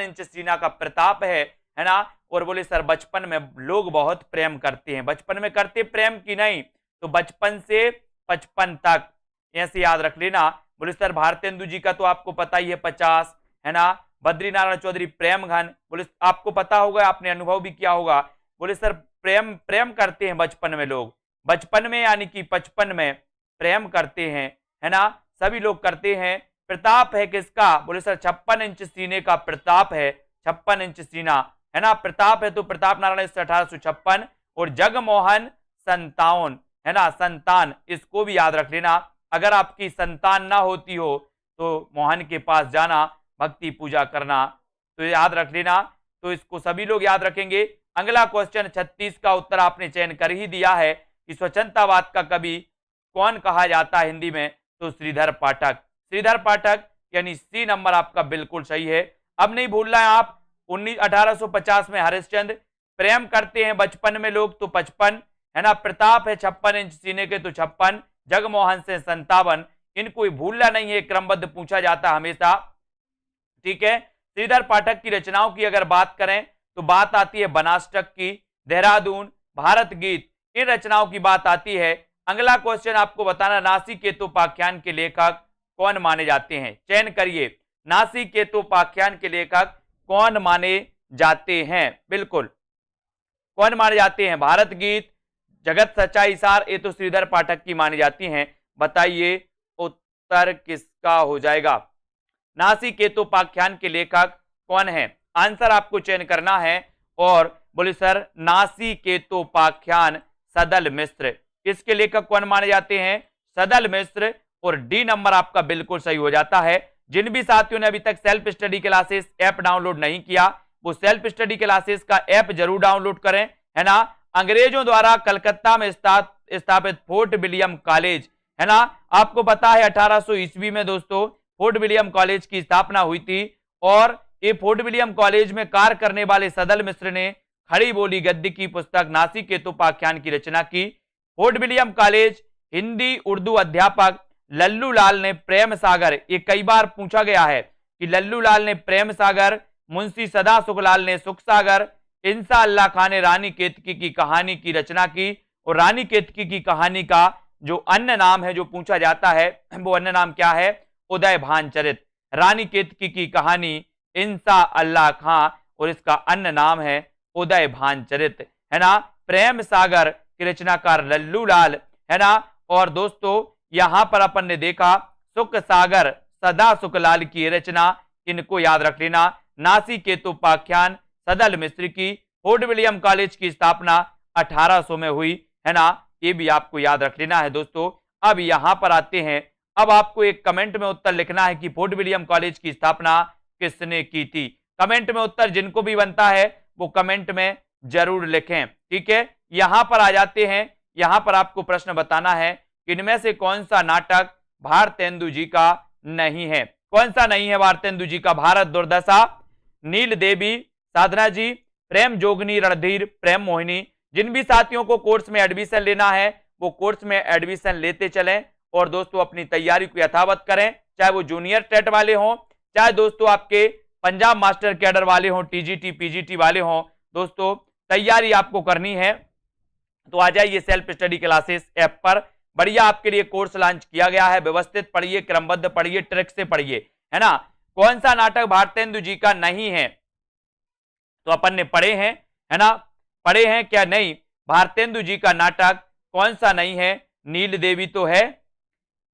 इंच सीना का प्रताप है ना। और बोले सर बचपन में लोग बहुत प्रेम करते हैं। बचपन में करते प्रेम की नहीं, तो बचपन से 55 तक ऐसे याद रख लेना। बोले सर भारतेंदु जी का तो आपको पता ही है 50, है ना। बद्री नारायण चौधरी प्रेमघन, बोले आपको पता होगा, आपने अनुभव भी किया होगा। बोले सर प्रेम करते हैं बचपन में लोग, बचपन में यानी कि 55 में प्रेम करते हैं, है ना, सभी लोग करते हैं। प्रताप है किसका? बोले सर 56 इंच सीने का प्रताप है, 56 इंच सीना, है ना, प्रताप है। तो प्रताप नारायण 1856 और जगमोहन 57, है ना, संतान, इसको भी याद रख लेना। अगर आपकी संतान ना होती हो तो मोहन के पास जाना, भक्ति पूजा करना, तो याद रख लेना। तो इसको सभी लोग याद रखेंगे। अगला क्वेश्चन 36 का उत्तर आपने चयन कर ही दिया है कि स्वतंत्रतावाद का कवि कौन कहा जाता है हिंदी में? तो श्रीधर पाठक। श्रीधर पाठक यानी सी नंबर आपका बिल्कुल सही है। अब नहीं भूलना है आप 1850 में हरिश्चंद्र, प्रेम करते हैं बचपन में लोग तो 55, है ना, प्रताप है 56 इंच सीने के तो 56, जगमोहन से 57, इनको भूलना नहीं है, क्रमबद्ध पूछा जाता हमेशा, ठीक है। श्रीधर पाठक की रचनाओं की अगर बात करें तो बात आती है बनासटक की, देहरादून, भारत गीत, इन रचनाओं की बात आती है। अगला क्वेश्चन आपको बताना, नासिकेतोपाख्यान के लेखक कौन माने जाते हैं? चयन करिए, नासिकेतोपाख्यान के लेखक कौन माने जाते हैं? बिल्कुल कौन माने जाते हैं? भारत गीत, जगत सच्चाई सार, ये तो श्रीधर पाठक की मानी जाती हैं। बताइए उत्तर किसका हो जाएगा? नासिकेतोपाख्यान के लेखक कौन है? आंसर आपको चयन करना है। और बोले सर नासिकेतोपाख्यान सदल मिश्र, इसके लेखक कौन माने जाते हैं? सदल मिश्र। और डी नंबर आपका बिल्कुल सही हो जाता है। जिन भी साथियों ने अभी तक self study classes app download नहीं किया, वो सेल्फ स्टडी क्लासेस का ऐप जरूर डाउनलोड करें, है ना। अंग्रेजों द्वारा कलकत्ता में स्थापित फोर्ट विलियम कॉलेज, है ना, आपको पता है 1800 ईस्वी में दोस्तों फोर्ट विलियम कॉलेज की स्थापना हुई थी। और ये फोर्ट विलियम कॉलेज में कार्य करने वाले सदल मिश्र ने खड़ी बोली गद्य की पुस्तक नासिकेतोपाख्यान की रचना की। Fort William college Hindi Urdu अध्यापक लल्लू लाल ने प्रेम सागर, ये कई बार पूछा गया है कि लल्लू लाल ने प्रेम सागर, मुंशी सदा सुखलाल ने सुख सागर, इंसा अल्लाह खान ने रानी केतकी की कहानी की रचना की। और रानी केतकी की कहानी का जो अन्य नाम है जो पूछा जाता है, वो अन्य नाम क्या है? उदय भानचरित। रानी केतकी की कहानी इंसा अल्लाह खां और इसका अन्य नाम है उदय भानचरित, है ना। प्रेम सागर की रचनाकार लल्लू लाल, है ना। और दोस्तों यहां पर अपन ने देखा सुख सागर सदा सुखलाल की रचना, इनको याद रख लेना। नासिकेतोपाख्यान सदल मिश्र की, फोर्ट विलियम कॉलेज की स्थापना 1800 में हुई, है ना, ये भी आपको याद रख लेना है दोस्तों। अब यहां पर आते हैं, अब आपको एक कमेंट में उत्तर लिखना है कि फोर्ट विलियम कॉलेज की स्थापना किसने की थी। कमेंट में उत्तर जिनको भी बनता है वो कमेंट में जरूर लिखें, ठीक है। यहां पर आ जाते हैं, यहां पर आपको प्रश्न बताना है कि इनमें से कौन सा नाटक भारतेंदु जी का नहीं है? कौन सा नहीं है भारतेंदु जी का? भारत दुर्दशा, नील देवी, साधना जी, प्रेम जोगनी, रणधीर, प्रेम मोहिनी। जिन भी साथियों को कोर्स में एडमिशन लेना है वो कोर्स में एडमिशन लेते चलें और दोस्तों अपनी तैयारी को यथावत करें, चाहे वो जूनियर टेट वाले हों, चाहे दोस्तों आपके पंजाब मास्टर कैडर वाले हों, टीजीटी पीजीटी वाले हों। दोस्तों तैयारी आपको करनी है तो आ जाइए सेल्फ स्टडी क्लासेस ऐप पर, बढ़िया आपके लिए कोर्स लॉन्च किया गया है। व्यवस्थित पढ़िए, क्रमबद्ध पढ़िए, ट्रिक से पढ़िए, है ना। कौन सा नाटक भारतेंदु जी का नहीं है? तो अपन ने पढ़े हैं, है ना, पढ़े हैं क्या? नहीं, भारतेंदु जी का नाटक कौन सा नहीं है? नील देवी तो है,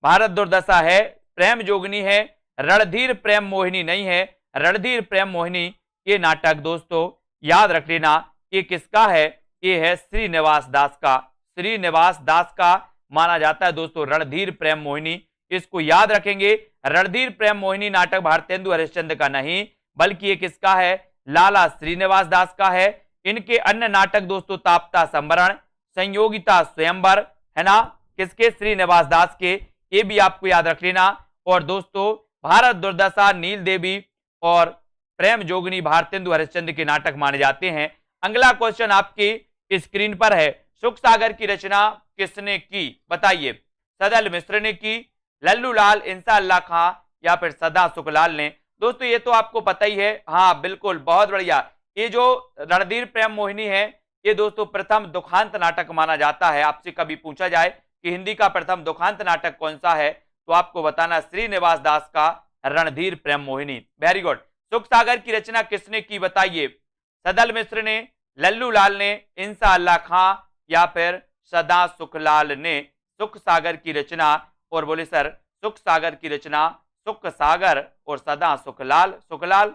भारत दुर्दशा है, प्रेम जोगनी है, रणधीर प्रेम मोहिनी नहीं है। रणधीर प्रेम मोहिनी ये नाटक दोस्तों याद रख लेना, ये किसका है? ये है श्रीनिवास दास का। श्रीनिवास दास का माना जाता है दोस्तों रणधीर प्रेम मोहिनी, इसको याद रखेंगे। रणधीर प्रेम मोहिनी नाटक भारतेंदु हरिश्चंद्र का नहीं, बल्कि ये किसका है, लाला श्रीनिवास दास का है। इनके अन्य नाटक दोस्तों ताप्ता संवरण, संयोगिता स्वयंवर, है ना, किसके, श्रीनिवास दास के, ये भी आपको याद रख लेना। और दोस्तों भारत दुर्दशा, नील देवी और प्रेम जोगनी भारतेंदु हरिश्चंद्र के नाटक माने जाते हैं। अगला क्वेश्चन आपकी स्क्रीन पर है, सुख सागर की रचना किसने की, बताइए। सदल मिश्र ने की, लल्लू लाल, इंसा अल्लाह खां या फिर सदा सुखलाल ने। दोस्तों ये तो आपको पता ही है, हाँ बिल्कुल, बहुत बढ़िया। ये जो रणधीर प्रेम मोहिनी है, ये दोस्तों प्रथम दुखांत नाटक माना जाता है। आपसे कभी पूछा जाए कि हिंदी का प्रथम दुखांत नाटक कौन सा है, तो आपको बताना श्रीनिवास दास का रणधीर प्रेम मोहिनी। Very good. सुख सागर की रचना किसने की, बताइए। सदल मिश्र ने, लल्लू लाल ने, इंसा अल्लाह खां या फिर सदा सुखलाल ने सुख सागर की रचना। और बोले सर सुख सागर की रचना सुख सागर और सदा सुखलाल, सुखलाल,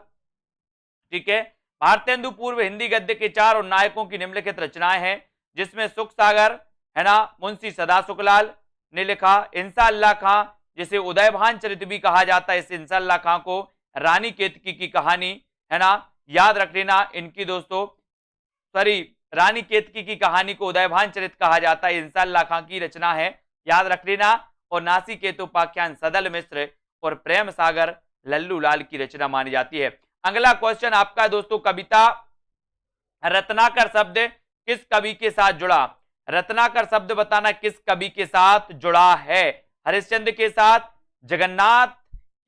ठीक है। भारतेंदु पूर्व हिंदी गद्य के 4 और नायकों की निम्नलिखित रचनाएं हैं, जिसमें सुख सागर, है ना, मुंशी सदा सुखलाल ने लिखा। इंसा अल्लाह खां, जिसे उदयभान चरित भी कहा जाता है, इस इंसा अल्लाह खां को रानी केतकी की कहानी, है ना, याद रख लेना। इनकी दोस्तों सॉरी, रानी केतकी की कहानी को उदयभान चरित कहा जाता है, इंसा अल्लाह खां की रचना है, याद रख लेना। और नासी केतुपाख्यान सदल मिश्र और प्रेम सागर लल्लू लाल की रचना मानी जाती है। अगला क्वेश्चन आपका दोस्तों, कविता रत्नाकर शब्द किस कवि के साथ जुड़ा। रत्नाकर शब्द बताना किस कवि के साथ जुड़ा है, हरिश्चंद्र के साथ, जगन्नाथ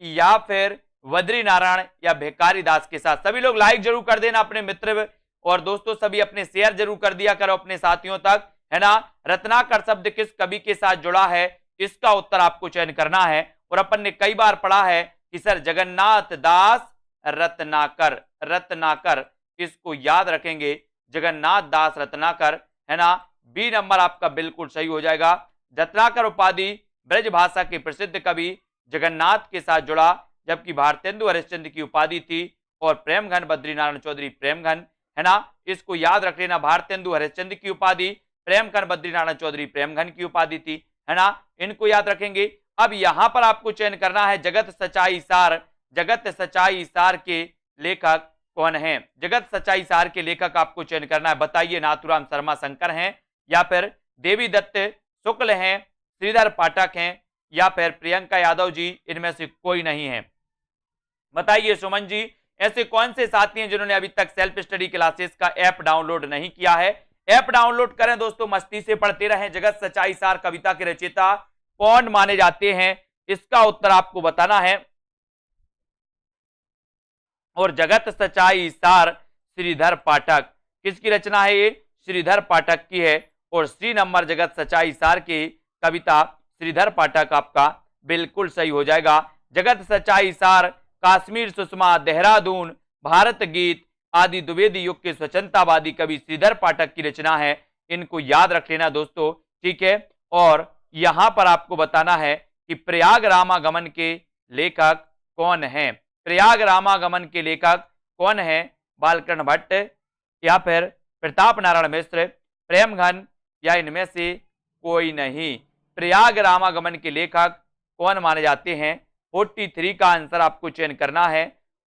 या फिर बद्री नारायण या भिखारी दास के साथ। सभी लोग लाइक जरूर कर देना अपने मित्र, और दोस्तों सभी अपने शेयर जरूर कर दिया करो अपने साथियों तक, है ना। रत्नाकर शब्द किस कवि के साथ जुड़ा है, इसका उत्तर आपको चयन करना है। और अपन ने कई बार पढ़ा है कि सर जगन्नाथ दास रत्नाकर, रत्नाकर, इसको याद रखेंगे, जगन्नाथ दास रत्नाकर, है ना। बी नंबर आपका बिल्कुल सही हो जाएगा। रत्नाकर उपाधि ब्रज भाषा के प्रसिद्ध कवि जगन्नाथ के साथ जुड़ा, जबकि भारतेंदु हरिश्चंद्र की उपाधि थी और प्रेमघन बद्रीनारायण चौधरी प्रेमघन, है ना, इसको याद रख लेना। भारतेंदु हरिश्चंद्र की उपाधि, प्रेमघन बद्रीनारायण चौधरी प्रेमघन की उपाधि थी, है ना, इनको याद रखेंगे। अब यहां पर आपको चयन करना है जगत सच्चाई सार, जगत सच्चाई सार के लेखक कौन है। जगत सच्चाई सार के लेखक आपको चयन करना है, बताइए। नाथुराम शर्मा शंकर हैं या फिर देवी दत्त शुक्ल हैं, श्रीधर पाठक हैं या फिर प्रियंका यादव जी, इनमें से कोई नहीं है, बताइए। सुमन जी, ऐसे कौन से साथी हैं जिन्होंने अभी तक सेल्फ स्टडी क्लासेस का ऐप डाउनलोड नहीं किया है। ऐप डाउनलोड करें दोस्तों, मस्ती से पढ़ते रहें। जगत सच्चाई सार कविता के रचयिता कौन माने जाते हैं, इसका उत्तर आपको बताना है। और जगत सच्चाई सार श्रीधर पाठक, किसकी रचना है ये, श्रीधर पाठक की है। और सी नंबर जगत सच्चाई सार की कविता श्रीधर पाठक आपका बिल्कुल सही हो जाएगा। जगत सच्चाई सार कश्मीर सुषमा, देहरादून, भारत गीत आदि द्विवेदी युग के स्वतंत्रतावादी कवि श्रीधर पाठक की रचना है, इनको याद रख लेना दोस्तों, ठीक है। और यहां पर आपको बताना है कि प्रयाग रामागमन के लेखक कौन है। प्रयाग रामागमन के लेखक कौन है, बालकृष्ण भट्ट या फिर प्रताप नारायण मिश्र, प्रेमघन या इनमें से कोई नहीं। प्रयाग रामागमन के लेखक कौन माने जाते हैं, 43 का आंसर आपको चयन करना है।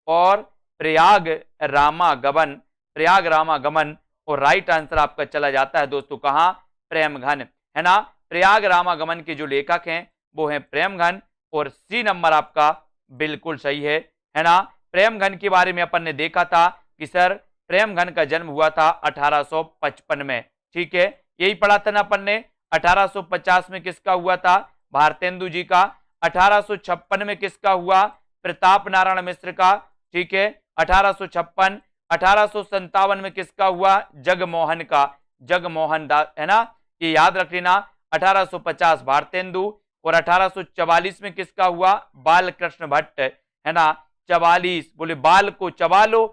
और प्रयाग रामागमन, प्रयाग रामागमन, और राइट आंसर आपका चला जाता है दोस्तों कहां, प्रेमघन, है ना। प्रयाग रामागमन के जो लेखक हैं वो हैं प्रेमघन, और सी नंबर आपका बिल्कुल सही है ना। प्रेमघन के बारे में अपन ने देखा था कि सर प्रेमघन का जन्म हुआ था 1855 में, ठीक है, यही पढ़ा था ना अपन ने। 1850 में किसका हुआ था, भारतेंदु जी का। 1856 में किसका हुआ, प्रताप नारायण मिश्र का, ठीक है, 1856। 1857 में किसका हुआ, जगमोहन का, जगमोहन दास, है ना, ये याद रख लेना। 1850 भारतेंदु, और 1844 में किसका हुआ, बालकृष्ण भट्ट, है ना। 44, बोले बाल को चबा लो,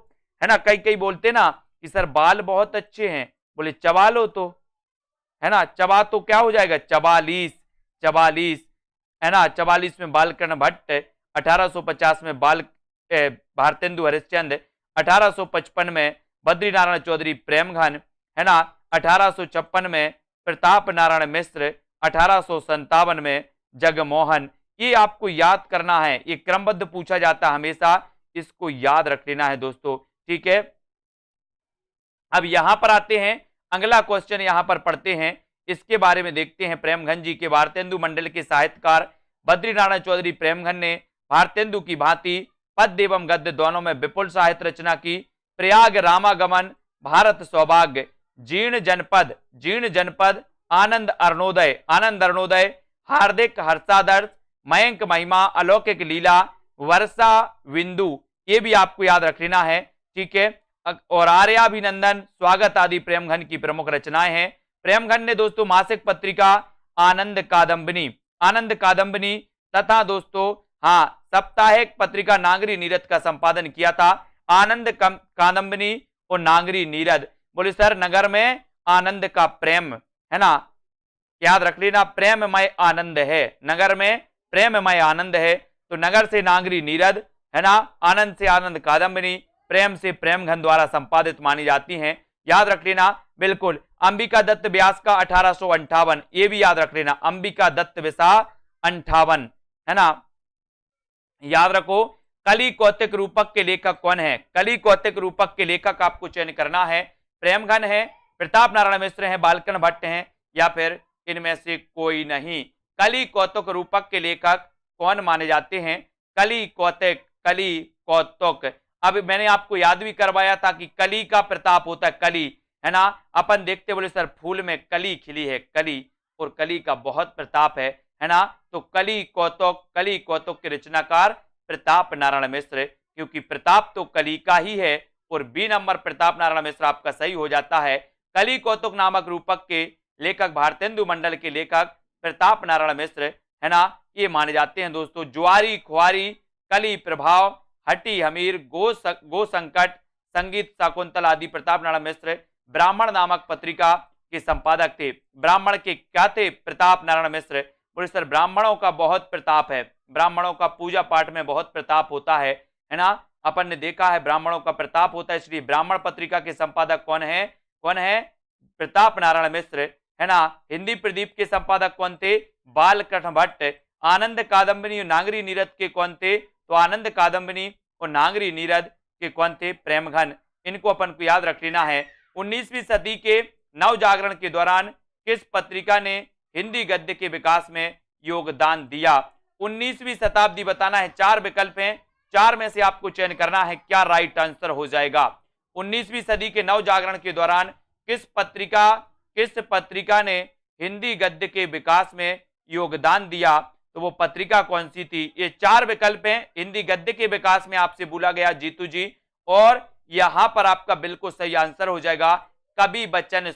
है ना, कई कई बोलते ना कि सर बाल बहुत अच्छे हैं, बोले चबा लो तो, है ना, चबा तो क्या हो जाएगा, 44, 44, है ना। 44 में बालकृष्ण भट्ट, 1850 में भारतेंदु हरिश्चंद्र, 1855 में बद्रीनारायण चौधरी प्रेमघन, है ना। 1856 में प्रताप नारायण मिश्र, 1857 में जगमोहन, ये आपको याद करना है, ये क्रमबद्ध पूछा जाता है हमेशा, इसको याद रख लेना है दोस्तों, ठीक है। अब यहां पर आते हैं, अगला क्वेश्चन यहां पर पढ़ते हैं, इसके बारे में देखते हैं। प्रेमघन जी के भारतेंदु मंडल के साहित्यकार बद्रीनारायण चौधरी प्रेमघन ने भारतेंदु की भांति पद्य एवं गद्य दोनों में विपुल साहित्य रचना की। प्रयाग रामागमन, भारत सौभाग्य, जीर्ण जनपद, आनंद अरुणोदय, हार्दिक हर्षादर्श, मयंक महिमा, अलौकिक लीला, वर्षा बिंदु, ये भी आपको याद रख लेना है, ठीक है। और आर्याभिनंदन, स्वागत आदि प्रेमघन की प्रमुख रचनाएं हैं। प्रेमघन ने दोस्तों मासिक पत्रिका आनंद कादम्बिनी तथा दोस्तों हाँ साप्ताहिक पत्रिका नागरी नीरद का संपादन किया था। आनंद कादम्बिनी और नागरी नीरद, बोले सर नगर में आनंद का प्रेम है ना, याद रख लेना, प्रेममय आनंद है, नगर में प्रेममय आनंद है, तो नगर से नागरी नीरद है ना, आनंद से आनंद कादम्बिनी, प्रेम से प्रेमघन द्वारा संपादित मानी जाती हैं, याद रख लेना बिल्कुल। अंबिका दत्त व्यास का 1858, ये भी याद रख लेना, अंबिका दत्त व्यास 58 है ना, याद रखो। कली कौतिक रूपक के लेखक कौन है? कली कौतिक रूपक के लेखक आपको चयन करना है। प्रेमघन है, प्रताप नारायण मिश्र है, बालकन भट्ट हैं, या फिर इनमें से कोई नहीं। कली कौतुक रूपक के लेखक कौन माने जाते हैं? कली कौतुक। अब मैंने आपको याद भी करवाया था कि कली का प्रताप होता है, कली है ना, अपन देखते बोले सर फूल में कली खिली है, कली, और कली का बहुत प्रताप है ना, तो कली कौतुक के रचनाकार प्रताप नारायण मिश्र, क्योंकि प्रताप तो कली का ही है, और बी नंबर प्रताप नारायण मिश्र आपका सही हो जाता है। कली कौतुक नामक रूपक के लेखक भारतेंदु मंडल के लेखक प्रताप नारायण मिश्र है ना, ये माने जाते हैं दोस्तों। जुआरी खुआरी, कली प्रभाव, हटी हमीर, गो संकट, संगीत शाकुंतल आदि प्रताप नारायण मिश्र ब्राह्मण नामक पत्रिका के संपादक थे। ब्राह्मण के क्या थे? प्रताप नारायण मिश्र। बोले सर ब्राह्मणों का बहुत प्रताप है, ब्राह्मणों का पूजा पाठ में बहुत प्रताप होता है ना, अपन ने देखा है ब्राह्मणों का प्रताप होता है, इसलिए ब्राह्मण पत्रिका के संपादक कौन है? प्रताप नारायण मिश्र है ना। हिंदी प्रदीप के संपादक कौन थे? बालकृष्ण भट्ट। आनंद कादम्बिनी और नागरी नीरद के कौन थे? तो आनंद कादम्बिनी और नागरी नीरद के कौन थे? प्रेमघन। इनको अपन को याद रख लेना है। 19वीं सदी के नव जागरण के दौरान किस पत्रिका ने हिंदी गद्य के विकास में योगदान दिया? 19वीं शताब्दी बताना है, 4 विकल्प हैं, 4 में से आपको चयन करना है, क्या राइट आंसर हो जाएगा? 19वीं सदी के नव जागरण के दौरान किस पत्रिका ने हिंदी गद्य के विकास में योगदान दिया? तो वो पत्रिका कौन सी थी? ये 4 विकल्प हैं। हिंदी गद्य के विकास में आपसे बोला गया जीतू जी, और यहां पर आपका बिल्कुल सही आंसर हो जाएगा कवि बचन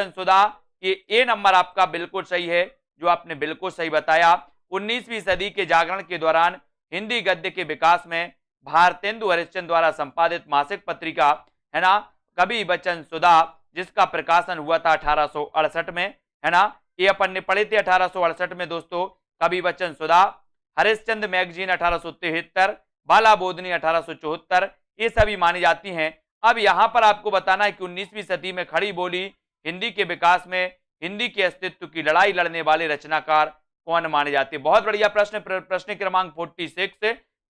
सुधा। ये ए नंबर आपका बिल्कुल सही है, जो आपने बिल्कुल सही बताया। 19वीं सदी के जागरण के दौरान हिंदी गद्य के विकास में भारतेंदु हरिश्चंद्र द्वारा संपादित मासिक पत्रिका है ना, कवि बचन सुधा, जिसका प्रकाशन हुआ था 1868 में है ना, ये अपन ने पढ़े थे 1868 में दोस्तों। कवि बचन सुधा, हरिश्चंद्र मैगजीन 1873, बाला बोधनी 1874, ये सभी मानी जाती हैं। अब यहां पर आपको बताना है कि 19वीं सदी में खड़ी बोली हिंदी के विकास में हिंदी के अस्तित्व की लड़ाई लड़ने वाले रचनाकार कौन माने जाते हैं? बहुत बढ़िया प्रश्न। प्रश्न क्रमांक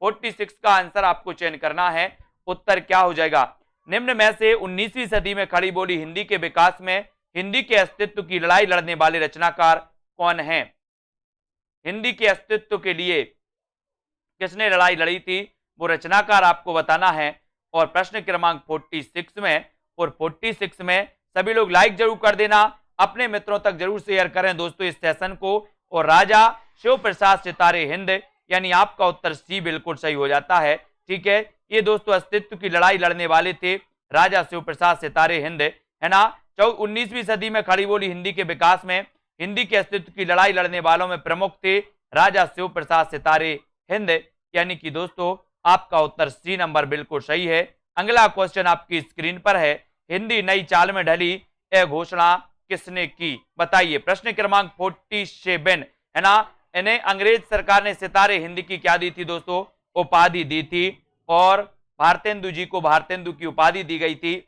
46 का आंसर आपको चयन करना है। उत्तर क्या हो जाएगा? निम्न में से 19वीं सदी में खड़ी बोली हिंदी के विकास में हिंदी के अस्तित्व की लड़ाई लड़ने वाले रचनाकार कौन है? हिंदी के अस्तित्व के लिए किसने लड़ाई लड़ी थी, वो रचनाकार आपको बताना है। और प्रश्न क्रमांक 46 में सभी लोग लाइक जरूर कर देना, अपने मित्रों तक जरूर शेयर करें दोस्तों इस सेशन को। और राजा शिव प्रसाद सितारे हिंद, यानी आपका उत्तर सी बिल्कुल सही हो जाता है, ठीक है। ये दोस्तों अस्तित्व की लड़ाई लड़ने वाले थे राजा शिव प्रसाद सितारे हिंद है ना। 19वीं सदी में खड़ी बोली हिंदी के विकास में हिंदी के अस्तित्व की लड़ाई लड़ने वालों में प्रमुख थे राजा शिव प्रसाद सितारे हिंद, यानी कि दोस्तों आपका उत्तर सी नंबर बिल्कुल सही है। अगला क्वेश्चन आपकी स्क्रीन पर है, हिंदी नई चाल में ढली यह घोषणा किसने की? बताइए। प्रश्न क्रमांक 47 है ना। इन्हें अंग्रेज सरकार ने सितारे हिंदी की क्या दी थी दोस्तों? उपाधि दी थी, और भारतेंदु जी को भारतेंदु की उपाधि दी गई थी।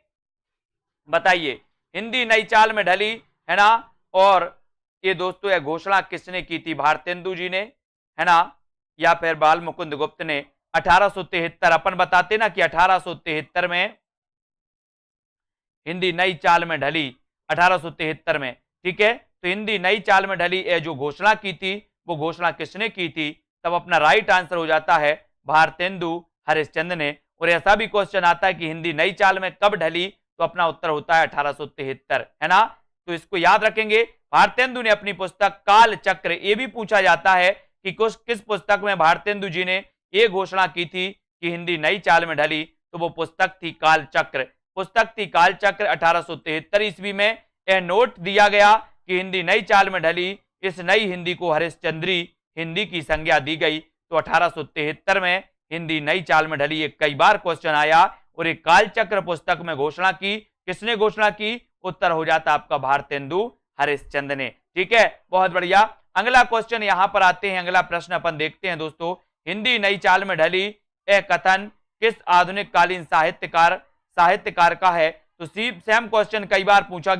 बताइए हिंदी नई चाल में ढली है ना, और ये दोस्तों यह घोषणा किसने की थी? भारतेंदु जी ने है ना, या फिर बाल मुकुंद गुप्त ने 1873, अपन बताते ना कि 1873 में हिंदी नई चाल में ढली, 1873 में, ठीक है। तो हिंदी नई चाल में ढली ये जो घोषणा की थी, वो घोषणा किसने की थी? तब अपना राइट आंसर हो जाता है भारतेंदु हरिश्चंद्र ने। और ऐसा भी क्वेश्चन आता है कि हिंदी नई चाल में कब ढली, तो अपना उत्तर होता है 1873, है ना। तो इसको याद रखेंगे। भारतेंदु ने अपनी पुस्तक काल चक्र, ये भी पूछा जाता है कि किस पुस्तक में भारतेंदु जी ने ये घोषणा की थी कि हिंदी नई चाल में ढली, तो वो पुस्तक थी काल चक्र। पुस्तक थी काल चक्र 1873 ईस्वी में। यह नोट दिया गया कि हिंदी नई चाल में ढली, इस नई हिंदी को हरिश्चंद्री हिंदी की संज्ञा दी गई। तो 1873 में हिंदी नई चाल में ढली, एक कई बार क्वेश्चन आया। और एक कालचक्र पुस्तक में घोषणा की, किसने घोषणा की? उत्तर हो जाता आपका भारतेंदु हरिश्चंद्र ने, ठीक है। बहुत बढ़िया। अगला क्वेश्चन यहां पर आते हैं, अगला प्रश्न अपन देखते हैं दोस्तों। हिंदी नई चाल में ढली यह कथन किस आधुनिक कालीन साहित्यकार का है? तो सेम क्वेश्चन कई बार पूछा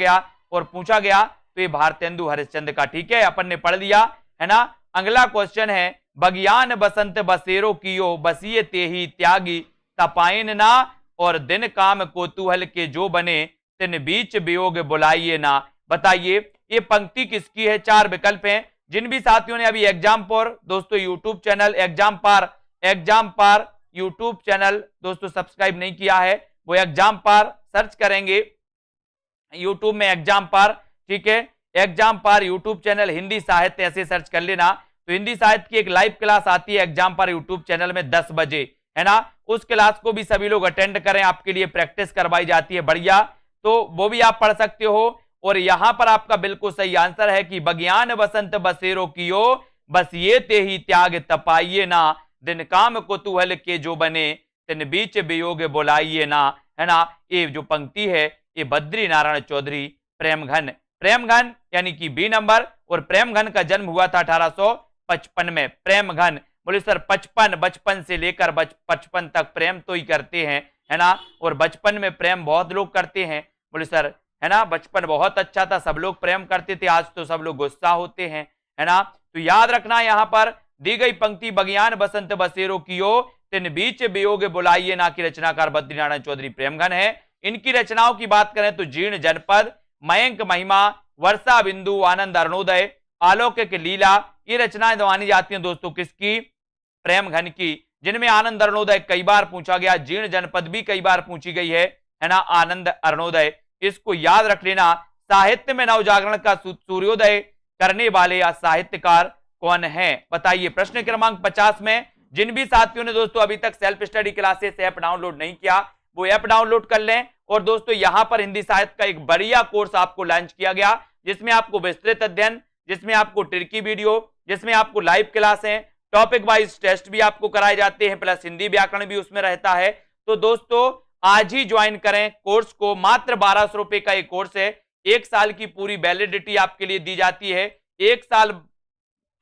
गया तो ये भारतेंदु हरिश्चंद्र का, ठीक है, अपन ने पढ़ लिया, है ना। अगला क्वेश्चन है, बगियान बसंत बसेरो कियो बसिए ते ही त्यागी तपाइन ना और दिन काम कोतूहल के जो बने तिन बीच वियोग बुलाइए ना। बताइए ये पंक्ति किसकी है? चार विकल्प हैं। जिन भी साथियों ने अभी एग्जाम पार दोस्तों यूट्यूब चैनल एग्जाम पार यूट्यूब चैनल दोस्तों सब्सक्राइब नहीं किया है, वो एग्जाम पार सर्च करेंगे यूट्यूब में एग्जाम पार, ठीक है। एग्जाम पार यूट्यूब चैनल हिंदी साहित्य ऐसे सर्च कर लेना। तो हिंदी साहित्य की एक लाइव क्लास आती है एग्जाम पार यूट्यूब चैनल में 10 बजे, है ना। उस क्लास को भी सभी लोग अटेंड करें, आपके लिए प्रैक्टिस करवाई जाती है, बढ़िया। तो वो भी आप पढ़ सकते हो। और यहां पर आपका बिल्कुल सही आंसर है कि बगियान बसंत बसेरो कियो बस ये ते ही त्याग तपाइए ना दिन काम कुतूहल के जो बने तिन बीच वियोग बुलाइए ना, है ना। ये जो पंक्ति है ये बद्री नारायण चौधरी प्रेमघन यानी कि बी नंबर। और प्रेमघन का जन्म हुआ था 1855 में। प्रेमघन बोले सर 55, बचपन से लेकर 55 तक प्रेम तो ही करते हैं, है ना। और बचपन में प्रेम बहुत लोग करते हैं, बोले सर, है ना, बचपन बहुत अच्छा था, सब लोग प्रेम करते थे, आज तो सब लोग गुस्सा होते हैं, है ना। तो याद रखना यहां पर दी गई पंक्ति बगियान बसंत बसेरो कियो तिन बीच वियोग बुलाइए ना की रचनाकार बद्रीनारायण चौधरी प्रेमघन है। इनकी रचनाओं की बात करें तो जीर्ण जनपद, मयंक महिमा, वर्षा बिंदु, आनंद अरुणोदय, अलौकिक लीला, ये रचनाएं मानी जाती हैं दोस्तों किसकी? प्रेमघन की। जिनमें आनंद अरुणोदय कई बार पूछा गया, जीर्ण जनपद भी कई बार पूछी गई है ना, आनंद अरुणोदय, इसको याद रख लेना। साहित्य में नवजागरण का सूर्योदय करने वाले या साहित्यकार कौन है? बताइए। प्रश्न क्रमांक 50 में जिन भी साथियों ने दोस्तों अभी तक self study classes app download नहीं किया, वो ऐप डाउनलोड कर लें। और दोस्तों यहां पर हिंदी साहित्य का एक बढ़िया कोर्स आपको लॉन्च किया गया, जिसमें आपको विस्तृत अध्ययन, जिसमें आपको ट्रिकी वीडियो, जिसमें आपको लाइव क्लासें, टॉपिक वाइज टेस्ट भी आपको कराए जाते हैं, प्लस हिंदी व्याकरण भी उसमें रहता है। तो दोस्तों आज ही ज्वाइन करें कोर्स को। मात्र 1200 रुपए का एक कोर्स है, 1 साल की पूरी वैलिडिटी आपके लिए दी जाती है। 1 साल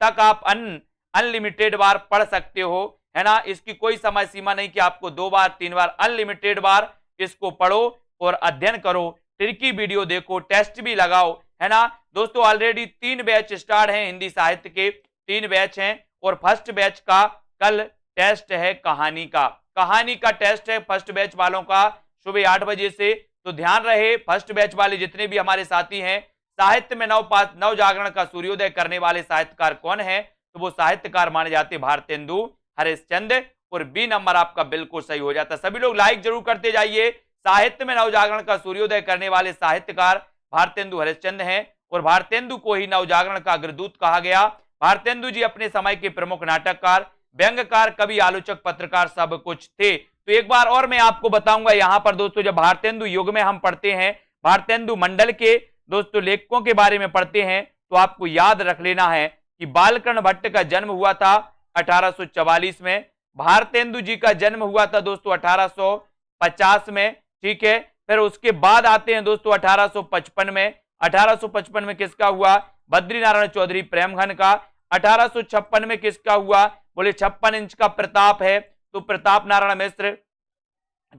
तक आप अनलिमिटेड बार पढ़ सकते हो, है ना। इसकी कोई समय सीमा नहीं कि आपको 2 बार 3 बार, अनलिमिटेड बार इसको पढ़ो और अध्ययन करो, ट्रिकी वीडियो देखो, टेस्ट भी लगाओ, है ना। दोस्तों ऑलरेडी 3 बैच स्टार्ट हैं हिंदी साहित्य के, 3 बैच हैं। और फर्स्ट बैच का कल टेस्ट है कहानी का टेस्ट है फर्स्ट बैच वालों का सुबह 8 बजे से। तो ध्यान रहे फर्स्ट बैच वाले जितने भी हमारे साथी हैं, साहित्य में नव जागरण का सूर्योदय करने वाले साहित्यकार कौन है? तो वो साहित्यकार माने जाते भारतेंदु हरिश्चंद्र। और बी नंबर आपका बिल्कुल सही हो जाता। सभी लोग लाइक जरूर करते जाइए। साहित्य में नवजागरण का सूर्योदय करने वाले साहित्यकार भारतेंदु हरिश्चंद्र हैं। और भारतेंदु को ही नवजागरण का अग्रदूत कहा गया। भारतेंदु जी अपने समय के प्रमुख नाटककार, व्यंग्यकार, कवि, आलोचक, पत्रकार सब कुछ थे। तो एक बार और मैं आपको बताऊंगा यहां पर दोस्तों, जब भारतेंदु युग में हम पढ़ते हैं, भारतेंदु मंडल के दोस्तों लेखकों के बारे में पढ़ते हैं, तो आपको याद रख लेना है कि बालकृष्ण भट्ट का जन्म हुआ था 1844 में। भारतेंदु जी का जन्म हुआ था दोस्तों 1850 में, ठीक है। फिर उसके बाद आते हैं दोस्तों 1855 में। 1855 में किसका हुआ? बद्रीनारायण चौधरी प्रेमघन का। 1856 में किसका हुआ? बोले 56 इंच का प्रताप है, तो प्रताप नारायण मिश्र,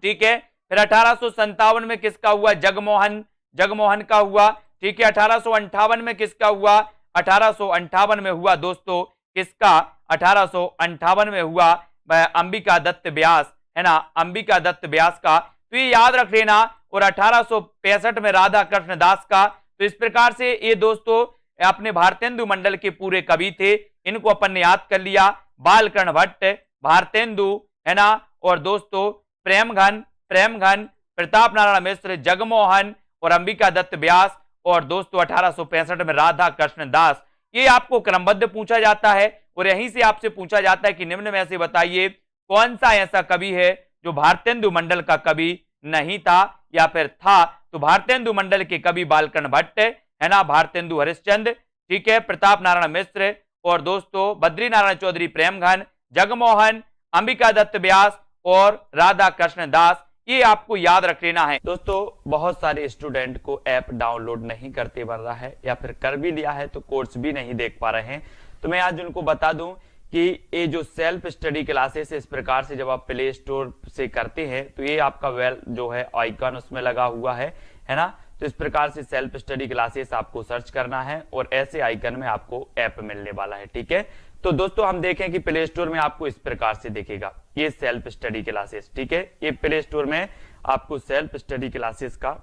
ठीक है। फिर 1857 में किसका हुआ? जगमोहन का हुआ, ठीक है। 1858 में किसका हुआ? 1858 में हुआ दोस्तों किसका? 1858 में हुआ अंबिका दत्त व्यास, है ना, अंबिका दत्त व्यास का, तो ये याद रख लेना। और 1865 में राधा कृष्ण दास का। तो इस प्रकार से ये दोस्तों अपने भारतेंदु मंडल के पूरे कवि थे, इनको अपन ने याद कर लिया। बालकृष्ण भट्ट, भारतेंदु, है ना, और दोस्तों प्रेमघन, प्रताप नारायण मिश्र, जगमोहन और अंबिका दत्त व्यास, और दोस्तों 1865 में राधा कृष्ण दास। ये आपको क्रमबद्ध पूछा जाता है और यहीं से आपसे पूछा जाता है कि निम्न में से बताइए कौन सा ऐसा कवि है जो भारतेंदु मंडल का कवि नहीं था या फिर था। तो भारतेंदु मंडल के कवि बालकृष्ण भट्ट, है ना, भारतेंदु हरिश्चंद्र, ठीक है, प्रताप नारायण मिश्र, और दोस्तों बद्री नारायण चौधरी प्रेमघन, जगमोहन, अंबिका दत्त व्यास और राधा कृष्ण दास। ये आपको याद रख लेना है। दोस्तों बहुत सारे स्टूडेंट को ऐप डाउनलोड नहीं करते बन रहा है या फिर कर भी लिया है तो कोर्स भी नहीं देख पा रहे हैं। तो मैं आज उनको बता दूं कि ये जो सेल्फ स्टडी क्लासेस इस प्रकार से जब आप प्ले स्टोर से करते हैं तो ये आपका वेल जो है आइकन उसमें लगा हुआ है ना। तो इस प्रकार से सेल्फ स्टडी क्लासेस आपको सर्च करना है और ऐसे आइकन में आपको ऐप मिलने वाला है, ठीक है। तो दोस्तों हम देखें कि प्ले स्टोर में आपको इस प्रकार से दिखेगा ये सेल्फ स्टडी क्लासेस, ठीक है। ये प्ले स्टोर में आपको सेल्फ स्टडी क्लासेस का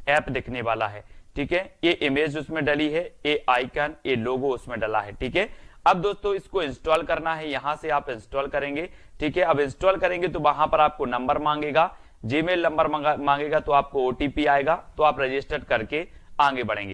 ऐप दिखने वाला है, ठीक है। ये इमेज उसमें डली है, ये आइकन, ये लोगो उसमें डला है, ठीक है। अब दोस्तों इसको इंस्टॉल करना है, यहां से आप इंस्टॉल करेंगे, ठीक है। अब इंस्टॉल करेंगे तो वहां पर आपको नंबर मांगेगा, जीमेल नंबर मांगेगा, तो आपको ओटीपी आएगा, तो आप रजिस्टर करके आगे बढ़ेंगे।